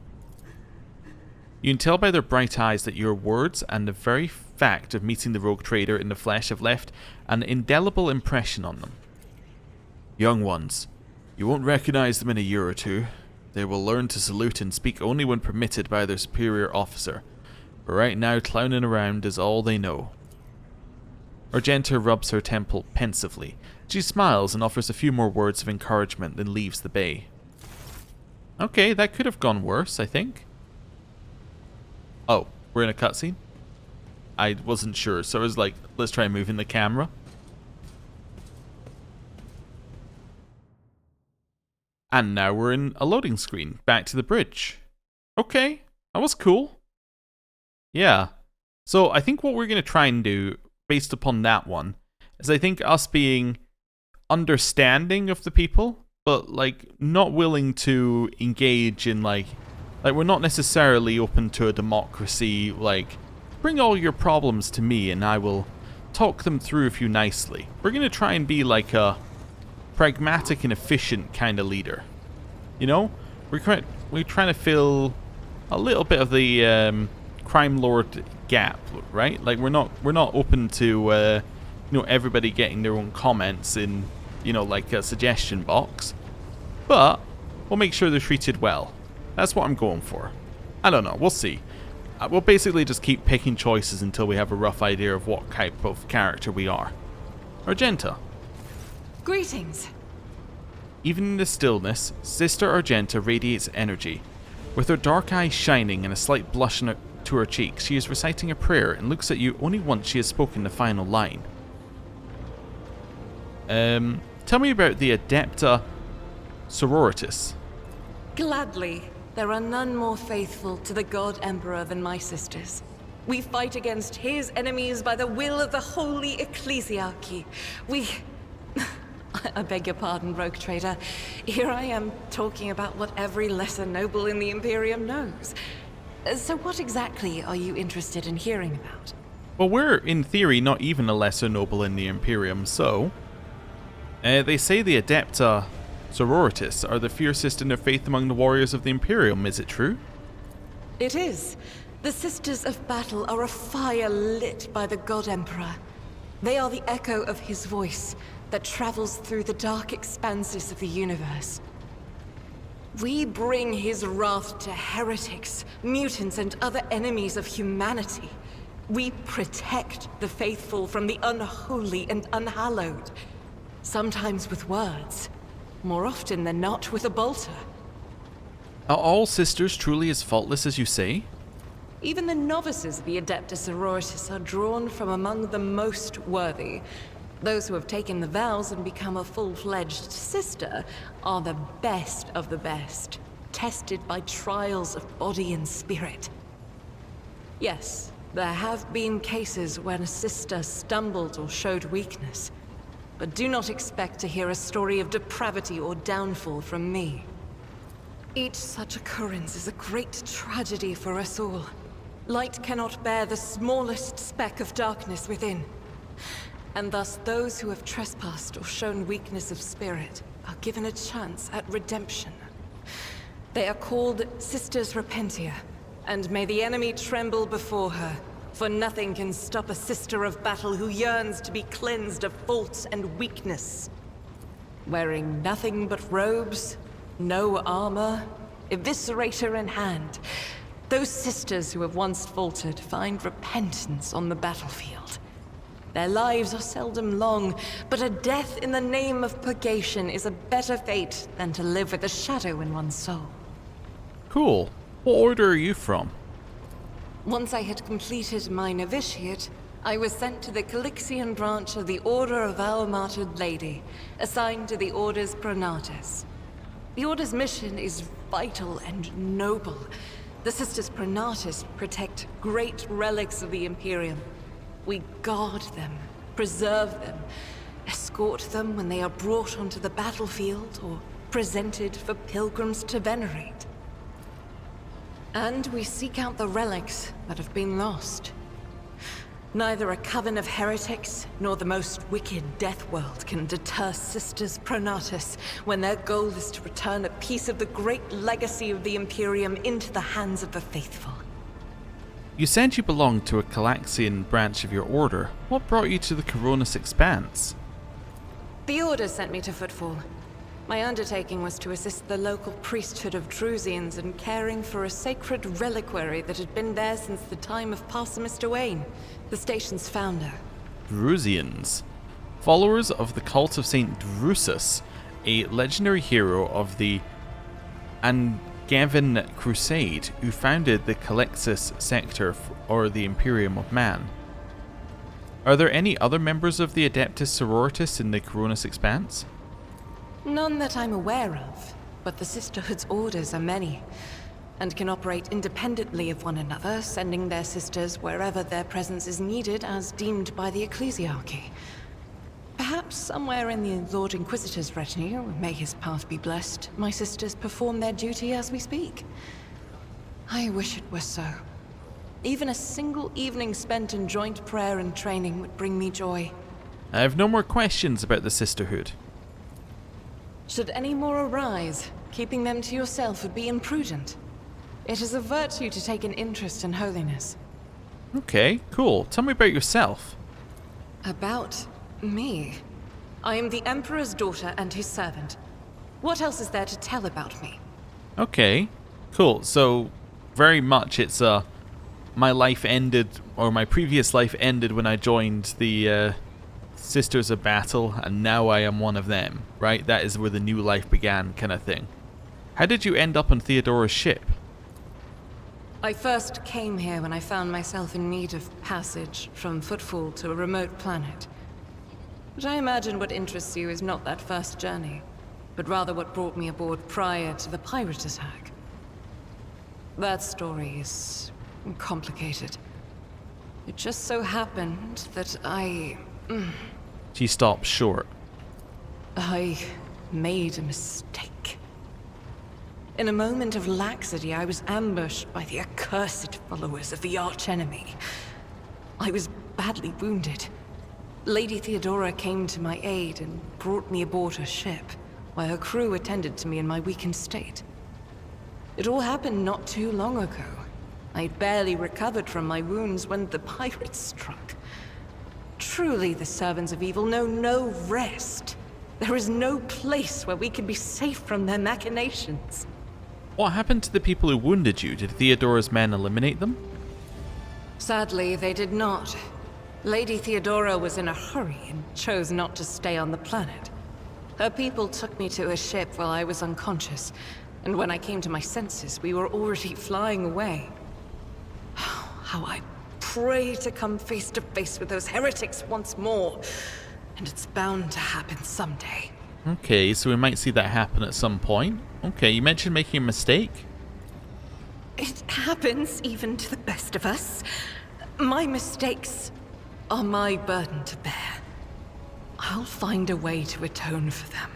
You can tell by their bright eyes that your words and the very fact of meeting the rogue trader in the flesh have left an indelible impression on them. Young ones, you won't recognize them in a year or two. They will learn to salute and speak only when permitted by their superior officer. But right now, clowning around is all they know. Arenta rubs her temple pensively. She smiles and offers a few more words of encouragement, then leaves the bay. Okay, that could have gone worse, I think. Oh, we're in a cutscene? I wasn't sure, so I was like, let's try moving the camera. And now we're in a loading screen, back to the bridge. Okay, that was cool. Yeah. So I think what we're going to try and do, based upon that one, is I think us being understanding of the people, but like not willing to engage in like we're not necessarily open to a democracy, like bring all your problems to me and I will talk them through with you nicely. We're going to try and be like a pragmatic and efficient kind of leader. You know? We're trying to fill a little bit of the crime lord gap, right? Like we're not open to everybody getting their own comments in like a suggestion box, but we'll make sure they're treated well. That's what I'm going for. I don't know. We'll see. We'll basically just keep picking choices until we have a rough idea of what type of character we are. Argenta. Greetings. Even in the stillness, Sister Argenta radiates energy. With her dark eyes shining and a slight blush to her cheeks, she is reciting a prayer and looks at you only once she has spoken the final line. Tell me about the Adepta Sororitas. Gladly. There are none more faithful to the God Emperor than my sisters. We fight against his enemies by the will of the Holy Ecclesiarchy. I beg your pardon, Rogue Trader. Here I am talking about what every lesser noble in the Imperium knows. So what exactly are you interested in hearing about? Well, we're, in theory, not even a lesser noble in the Imperium, so... they say the Adepta Sororitas are the fiercest in their faith among the warriors of the Imperium, is it true? It is. The Sisters of Battle are a fire lit by the God Emperor. They are the echo of his voice that travels through the dark expanses of the universe. We bring his wrath to heretics, mutants, and other enemies of humanity. We protect the faithful from the unholy and unhallowed. Sometimes with words, more often than not with a bolter. Are all sisters truly as faultless as you say? Even the novices of the Adepta Sororitas are drawn from among the most worthy. Those who have taken the vows and become a full-fledged sister are the best of the best, tested by trials of body and spirit. Yes, there have been cases when a sister stumbled or showed weakness. But do not expect to hear a story of depravity or downfall from me. Each such occurrence is a great tragedy for us all. Light cannot bear the smallest speck of darkness within. And thus those who have trespassed or shown weakness of spirit are given a chance at redemption. They are called Sisters Repentia, and may the enemy tremble before her. For nothing can stop a sister of battle who yearns to be cleansed of faults and weakness. Wearing nothing but robes, no armor, eviscerator in hand, those sisters who have once faltered find repentance on the battlefield. Their lives are seldom long, but a death in the name of purgation is a better fate than to live with a shadow in one's soul. Cool. What order are you from? Once I had completed my novitiate, I was sent to the Calixian branch of the Order of Our Martyred Lady, assigned to the Order's Pronatus. The Order's mission is vital and noble. The Sisters Pronatus protect great relics of the Imperium. We guard them, preserve them, escort them when they are brought onto the battlefield or presented for pilgrims to venerate. And we seek out the relics that have been lost. Neither a coven of heretics nor the most wicked death world can deter Sisters Pronatus when their goal is to return a piece of the great legacy of the Imperium into the hands of the faithful. You said you belonged to a Calaxian branch of your order. What brought you to the Koronus Expanse? The Order sent me to Footfall. My undertaking was to assist the local priesthood of Drusians in caring for a sacred reliquary that had been there since the time of Parson Mr. Wayne, the station's founder. Drusians. Followers of the cult of Saint Drusus, a legendary hero of the Angevin Crusade, who founded the Calexis sector or the Imperium of Man. Are there any other members of the Adeptus Sororitas in the Koronus Expanse? None that I'm aware of, but the Sisterhood's orders are many. and can operate independently of one another, sending their sisters wherever their presence is needed as deemed by the ecclesiarchy. Perhaps somewhere in the Lord Inquisitor's retinue, may his path be blessed, my sisters perform their duty as we speak. I wish it were so. Even a single evening spent in joint prayer and training would bring me joy. I have no more questions about the sisterhood. Should any more arise, keeping them to yourself would be imprudent. It is a virtue to take an interest in holiness. Okay, cool. Tell me about yourself. About me? I am the Emperor's daughter and his servant. What else is there to tell about me? Okay, cool. So, very much it's my life ended, or my previous life ended when I joined the Sisters of Battle, and now I am one of them, right? That is where the new life began, kind of thing. How did you end up on Theodora's ship? I first came here when I found myself in need of passage from Footfall to a remote planet. But I imagine what interests you is not that first journey, but rather what brought me aboard prior to the pirate attack. That story is complicated. It just so happened that She stopped short. I made a mistake. In a moment of laxity, I was ambushed by the accursed followers of the archenemy. I was badly wounded. Lady Theodora came to my aid and brought me aboard her ship, while her crew attended to me in my weakened state. It all happened not too long ago. I'd barely recovered from my wounds when the pirates struck. Truly, the servants of evil know no rest. There is no place where we can be safe from their machinations. What happened to the people who wounded you? Did Theodora's men eliminate them? Sadly, they did not. Lady Theodora was in a hurry and chose not to stay on the planet. Her people took me to a ship while I was unconscious, and when I came to my senses, we were already flying away. How I pray to come face to face with those heretics once more, and it's bound to happen someday. Okay, so we might see that happen at some point. Okay, you mentioned making a mistake. It happens even to the best of us. My mistakes are my burden to bear. I'll find a way to atone for them.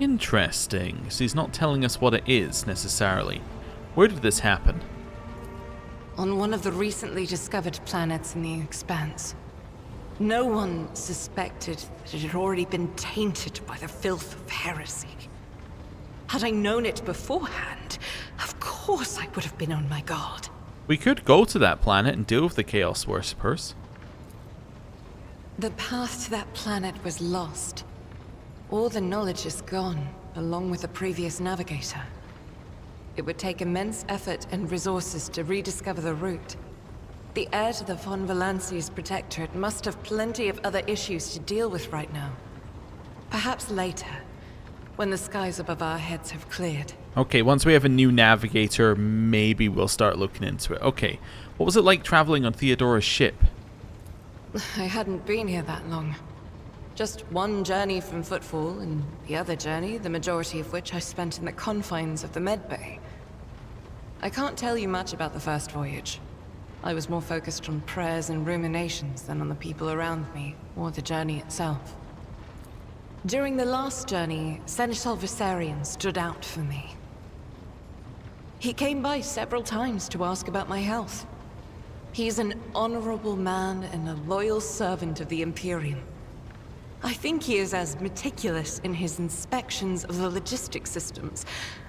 Interesting. So he's not telling us what it is, necessarily. Where did this happen? On one of the recently discovered planets in the Expanse. No one suspected that it had already been tainted by the filth of heresy. Had I known it beforehand, of course I would have been on my guard. We could go to that planet and deal with the Chaos Worshippers. The path to that planet was lost. All the knowledge is gone, along with the previous navigator. It would take immense effort and resources to rediscover the route. The heir to the von Valanci's protectorate must have plenty of other issues to deal with right now. Perhaps later, when the skies above our heads have cleared. Okay, once we have a new navigator, maybe we'll start looking into it. Okay, what was it like traveling on Theodora's ship? I hadn't been here that long. Just one journey from Footfall, and the other journey, the majority of which I spent in the confines of the medbay. I can't tell you much about the first voyage. I was more focused on prayers and ruminations than on the people around me, or the journey itself. During the last journey, Seneschal Viserion stood out for me. He came by several times to ask about my health. He's an honorable man and a loyal servant of the Imperium. I think he is as meticulous in his inspections of the logistic systems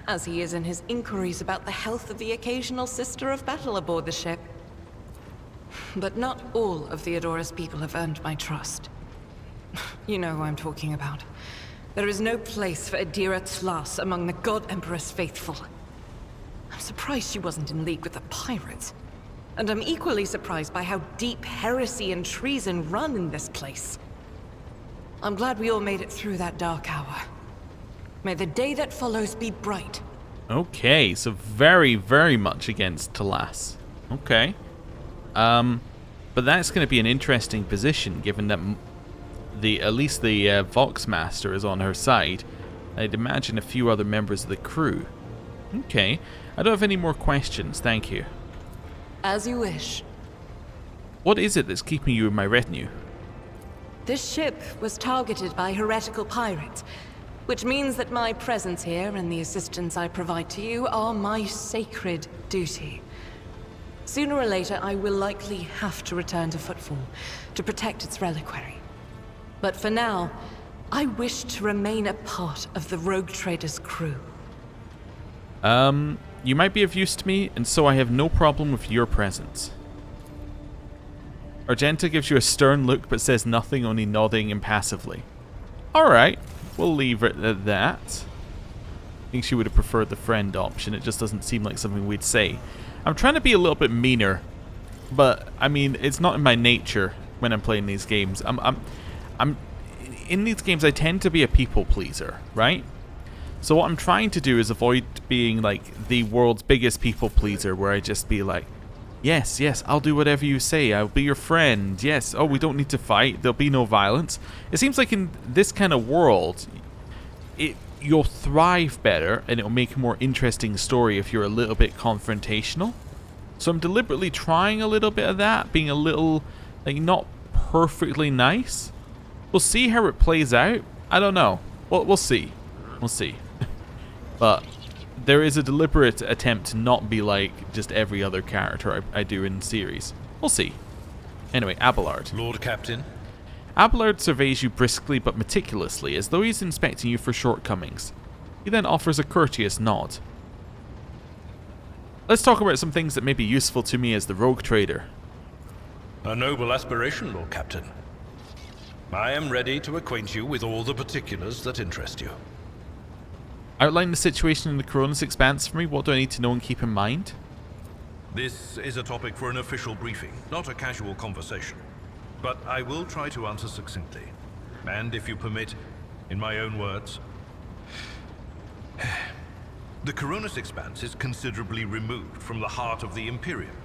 as he is in his inquiries about the health of the occasional sister of battle aboard the ship. But not all of Theodora's people have earned my trust. You know who I'm talking about. There is no place for Adira Tlas among the God Emperor's faithful. I'm surprised she wasn't in league with the pirates. And I'm equally surprised by how deep heresy and treason run in this place. I'm glad we all made it through that dark hour. May the day that follows be bright. Okay, so very, very much against Tlas. Okay. But that's going to be an interesting position, given that at least the Vox Master is on her side. I'd imagine a few other members of the crew. Okay. I don't have any more questions, thank you. As you wish. What is it that's keeping you in my retinue? This ship was targeted by heretical pirates, which means that my presence here and the assistance I provide to you are my sacred duty. Sooner or later, I will likely have to return to Footfall to protect its reliquary. But for now, I wish to remain a part of the Rogue Trader's crew. You might be of use to me, and so I have no problem with your presence. Arenta gives you a stern look but says nothing, only nodding impassively. Alright, we'll leave it at that. I think she would have preferred the friend option, it just doesn't seem like something we'd say. I'm trying to be a little bit meaner, but I mean, it's not in my nature when I'm playing these games. In these games, I tend to be a people pleaser, right? So what I'm trying to do is avoid being like the world's biggest people pleaser, where I just be like, yes, yes, I'll do whatever you say, I'll be your friend, yes, oh, we don't need to fight, there'll be no violence. It seems like in this kind of world, you'll thrive better, and it'll make a more interesting story if you're a little bit confrontational. So I'm deliberately trying a little bit of that, being a little, like, not perfectly nice. We'll see how it plays out. I don't know. We'll see. We'll see. But there is a deliberate attempt to not be like just every other character I do in series. We'll see. Anyway, Abelard. Lord Captain. Abelard surveys you briskly but meticulously, as though he's inspecting you for shortcomings. He then offers a courteous nod. Let's talk about some things that may be useful to me as the rogue trader. A noble aspiration, Lord Captain. I am ready to acquaint you with all the particulars that interest you. Outline the situation in the Koronus Expanse for me. What do I need to know and keep in mind? This is a topic for an official briefing, not a casual conversation. But I will try to answer succinctly. And if you permit, in my own words. The Koronus Expanse is considerably removed from the heart of the Imperium.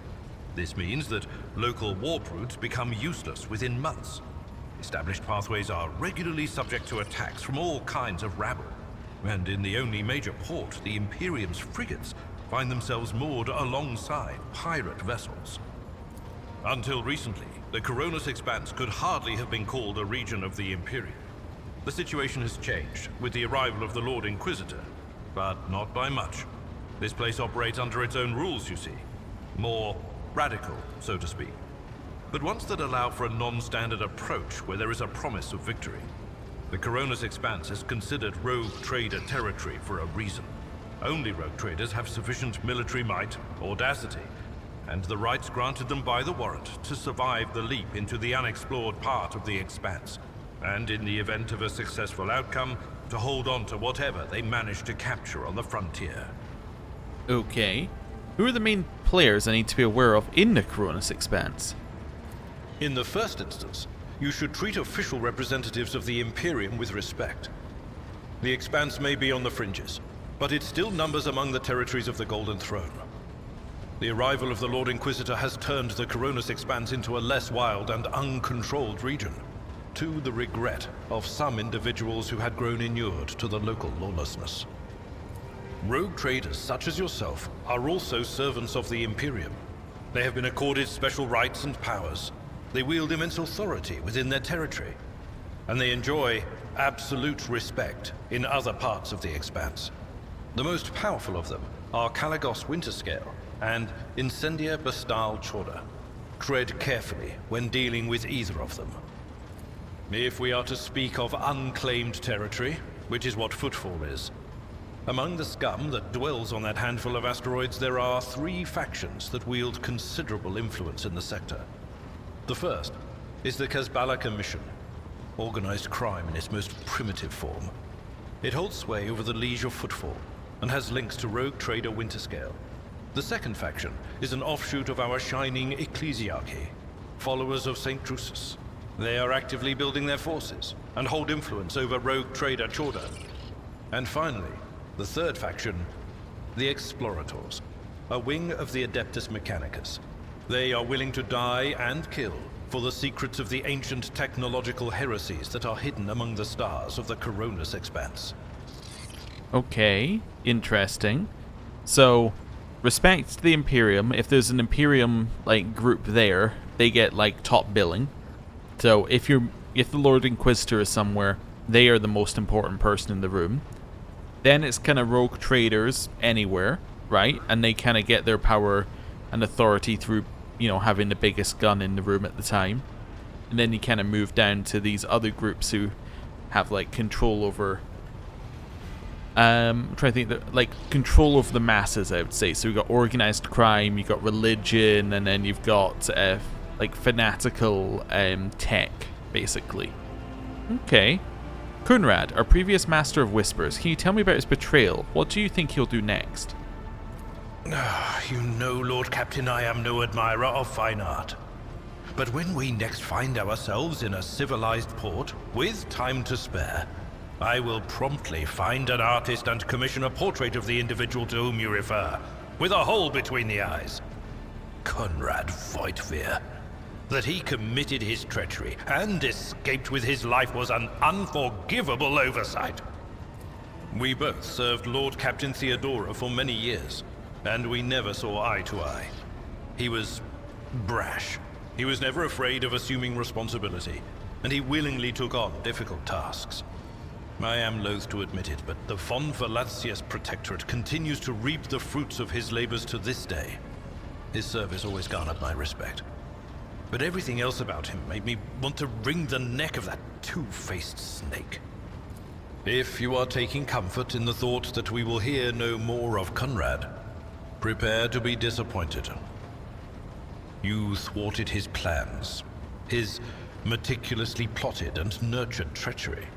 This means that local warp routes become useless within months. Established pathways are regularly subject to attacks from all kinds of rabble. And in the only major port, the Imperium's frigates find themselves moored alongside pirate vessels. Until recently, the Koronus Expanse could hardly have been called a region of the Imperium. The situation has changed with the arrival of the Lord Inquisitor, but not by much. This place operates under its own rules, you see. More radical, so to speak. But ones that allow for a non-standard approach where there is a promise of victory. The Koronus Expanse is considered rogue trader territory for a reason. Only rogue traders have sufficient military might, audacity, and the rights granted them by the warrant to survive the leap into the unexplored part of the Expanse, and in the event of a successful outcome, to hold on to whatever they manage to capture on the frontier. Okay. Who are the main players I need to be aware of in the Koronus Expanse? In the first instance, you should treat official representatives of the Imperium with respect. The Expanse may be on the fringes, but it still numbers among the territories of the Golden Throne. The arrival of the Lord Inquisitor has turned the Koronus Expanse into a less wild and uncontrolled region, to the regret of some individuals who had grown inured to the local lawlessness. Rogue traders such as yourself are also servants of the Imperium. They have been accorded special rights and powers. They wield immense authority within their territory, and they enjoy absolute respect in other parts of the Expanse. The most powerful of them are Caligos Winterscale and Incendia Bastal Chorda. Tread carefully when dealing with either of them. If we are to speak of unclaimed territory, which is what Footfall is, among the scum that dwells on that handful of asteroids, there are 3 factions that wield considerable influence in the sector. The first is the Kazbala Commission, organized crime in its most primitive form. It holds sway over the Liege of Footfall, and has links to rogue trader Winterscale. The second faction is an offshoot of our shining ecclesiarchy, followers of St. Drusus. They are actively building their forces, and hold influence over rogue trader Chorda. And finally, the third faction, the Explorators, a wing of the Adeptus Mechanicus. They are willing to die and kill for the secrets of the ancient technological heresies that are hidden among the stars of the Koronus Expanse. Okay, interesting. So, respect to the Imperium. If there's an Imperium like group there, they get like top billing. So if the Lord Inquisitor is somewhere, they are the most important person in the room. Then it's kind of rogue traders anywhere, right? And they kind of get their power and authority through, you know, having the biggest gun in the room at the time. And then you kind of move down to these other groups who have like control over I'm trying to think, like control over the masses, I would say. So you've got organized crime, you've got religion, and then you've got like fanatical tech, basically. Okay. Kunrad, our previous Master of Whispers, can you tell me about his betrayal? What do you think he'll do next? You know, Lord Captain, I am no admirer of fine art. But when we next find ourselves in a civilized port, with time to spare, I will promptly find an artist and commission a portrait of the individual to whom you refer, with a hole between the eyes. Conrad Voigtveer. That he committed his treachery and escaped with his life was an unforgivable oversight. We both served Lord Captain Theodora for many years, and we never saw eye to eye. He was brash. He was never afraid of assuming responsibility, and he willingly took on difficult tasks. I am loath to admit it, but the Von Velatius Protectorate continues to reap the fruits of his labors to this day. His service always garnered my respect. But everything else about him made me want to wring the neck of that two-faced snake. If you are taking comfort in the thought that we will hear no more of Conrad, prepare to be disappointed. You thwarted his plans, his meticulously plotted and nurtured treachery.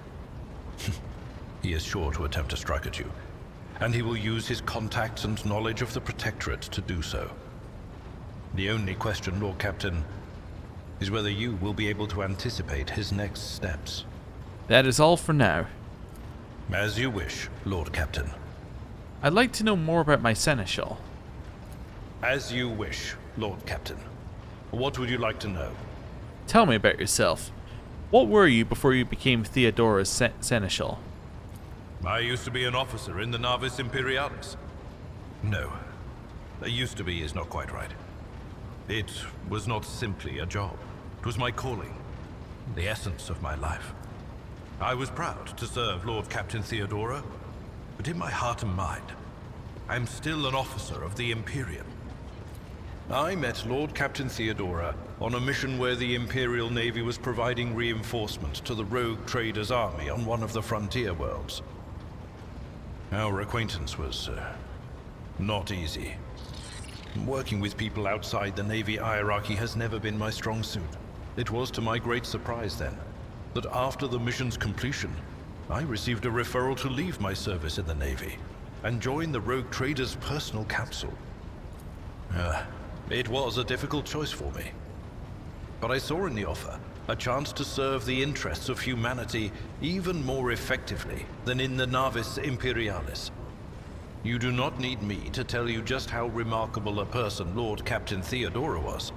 He is sure to attempt to strike at you, and he will use his contacts and knowledge of the Protectorate to do so. The only question, Lord Captain, is whether you will be able to anticipate his next steps. That is all for now. As you wish, Lord Captain. I'd like to know more about my seneschal. As you wish, Lord Captain. What would you like to know? Tell me about yourself. What were you before you became Theodora's seneschal? I used to be an officer in the Navis Imperialis. No, used to be is not quite right. It was not simply a job. It was my calling, the essence of my life. I was proud to serve Lord Captain Theodora, but in my heart and mind, I'm still an officer of the Imperium. I met Lord Captain Theodora on a mission where the Imperial Navy was providing reinforcement to the rogue traders' army on one of the frontier worlds. Our acquaintance was not easy. Working with people outside the Navy hierarchy has never been my strong suit. It was to my great surprise then, that after the mission's completion, I received a referral to leave my service in the Navy and join the rogue traders' personal council. It was a difficult choice for me. But I saw in the offer a chance to serve the interests of humanity even more effectively than in the Navis Imperialis. You do not need me to tell you just how remarkable a person Lord Captain Theodora was.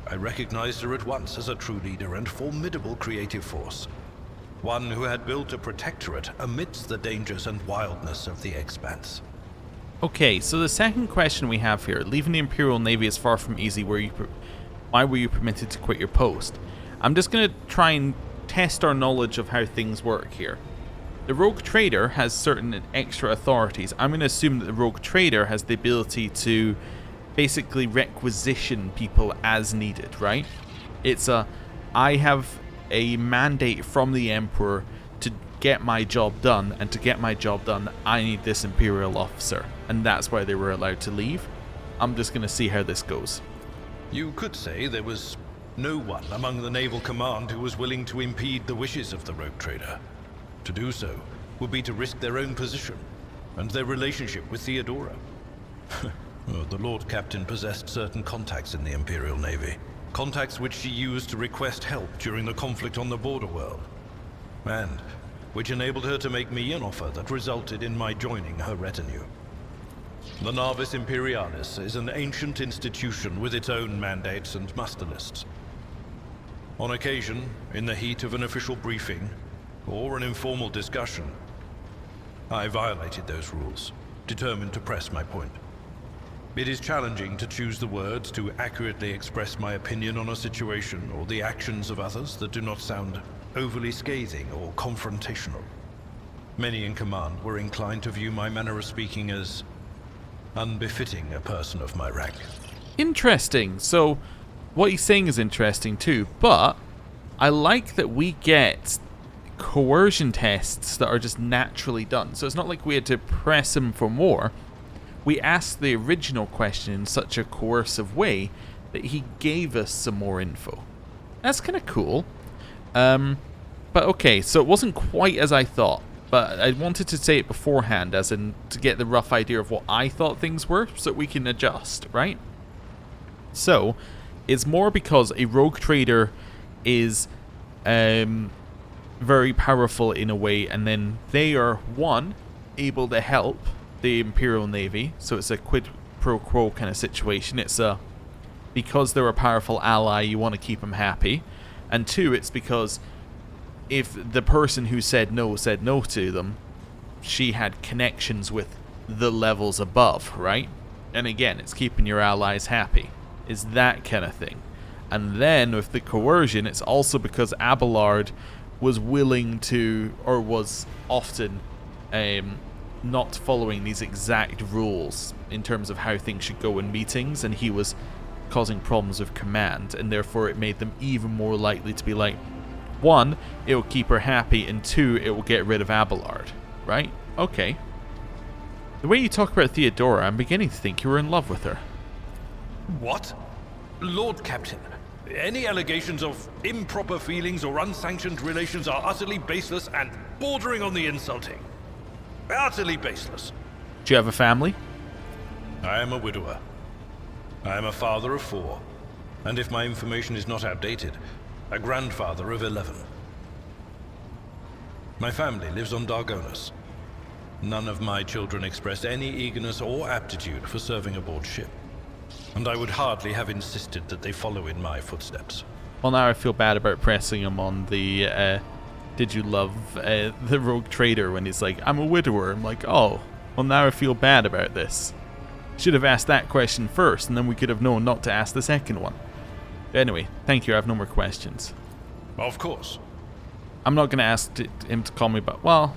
I recognized her at once as a true leader and formidable creative force. One who had built a protectorate amidst the dangers and wildness of the Expanse. Okay, so the second question we have here, leaving the Imperial Navy is far from easy. Why were you permitted to quit your post? I'm just going to try and test our knowledge of how things work here. The rogue trader has certain extra authorities. I'm going to assume that the rogue trader has the ability to basically requisition people as needed, right? I have a mandate from the Emperor to get my job done, and to get my job done, I need this Imperial officer, and that's why they were allowed to leave. I'm just going to see how this goes. You could say there was no one among the naval command who was willing to impede the wishes of the rogue trader. To do so would be to risk their own position and their relationship with Theodora. The Lord Captain possessed certain contacts in the Imperial Navy. Contacts which she used to request help during the conflict on the border world. And which enabled her to make me an offer that resulted in my joining her retinue. The Navis Imperialis is an ancient institution with its own mandates and muster lists. On occasion, in the heat of an official briefing, or an informal discussion, I violated those rules, determined to press my point. It is challenging to choose the words to accurately express my opinion on a situation or the actions of others that do not sound overly scathing or confrontational. Many in command were inclined to view my manner of speaking as unbefitting a person of my rank. Interesting. So, what he's saying is interesting too, but I like that we get coercion tests that are just naturally done. So it's not like we had to press him for more. We asked the original question in such a coercive way that he gave us some more info. That's kind of cool. But okay, so it wasn't quite as I thought. But I wanted to say it beforehand, as in to get the rough idea of what I thought things were, so that we can adjust, right? So, it's more because a rogue trader is very powerful in a way, and then they are, one, able to help the Imperial Navy, so it's a quid pro quo kind of situation. It's a, because they're a powerful ally, you want to keep them happy, and two, it's because if the person who said no to them, she had connections with the levels above, right? And again, it's keeping your allies happy. Is that kind of thing. And then with the coercion, it's also because Abelard was willing to, or was often not following these exact rules in terms of how things should go in meetings, and he was causing problems with command, and therefore it made them even more likely to be like, one, it will keep her happy, and two, it will get rid of Abelard, right? Okay. The way you talk about Theodora, I'm beginning to think you were in love with her. What? Lord Captain, any allegations of improper feelings or unsanctioned relations are utterly baseless and bordering on the insulting. Utterly baseless. Do you have a family? I am a widower. I am a father of 4, and if my information is not outdated, a grandfather of 11. My family lives on Dargonus. None of my children express any eagerness or aptitude for serving aboard ship, and I would hardly have insisted that they follow in my footsteps. Well, now I feel bad about pressing him on the, did you love the rogue trader when he's like, I'm a widower. I'm like, oh, well now I feel bad about this. Should have asked that question first, and then we could have known not to ask the second one. But anyway, thank you, I have no more questions. Of course. I'm not going to ask him to call me by, well,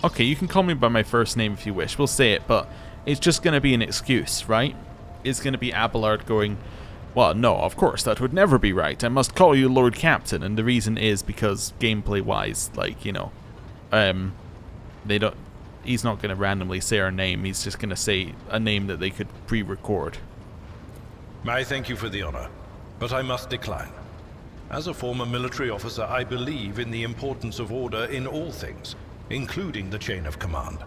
okay, you can call me by my first name if you wish, we'll say it, but it's just going to be an excuse, right? It's going to be Abelard going, well, no, of course, that would never be right. I must call you Lord Captain, and the reason is because gameplay-wise, like, you know, they don't. He's not going to randomly say our name. He's just going to say a name that they could pre-record. I thank you for the honor, but I must decline. As a former military officer, I believe in the importance of order in all things, including the chain of command.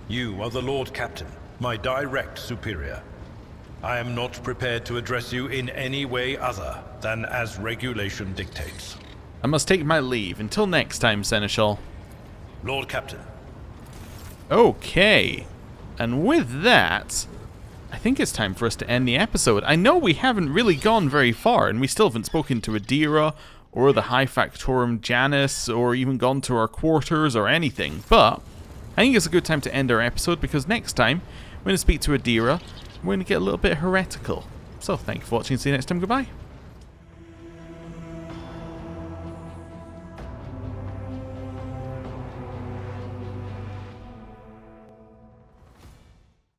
You are the Lord Captain, my direct superior. I am not prepared to address you in any way other than as regulation dictates. I must take my leave. Until next time, Seneschal. Lord Captain. Okay. And with that, I think it's time for us to end the episode. I know we haven't really gone very far, and we still haven't spoken to Adira, or the High Factorum Janus, or even gone to our quarters or anything, but I think it's a good time to end our episode, because next time, we're going to speak to Adira, we're going to get a little bit heretical. So, thank you for watching, see you next time, goodbye.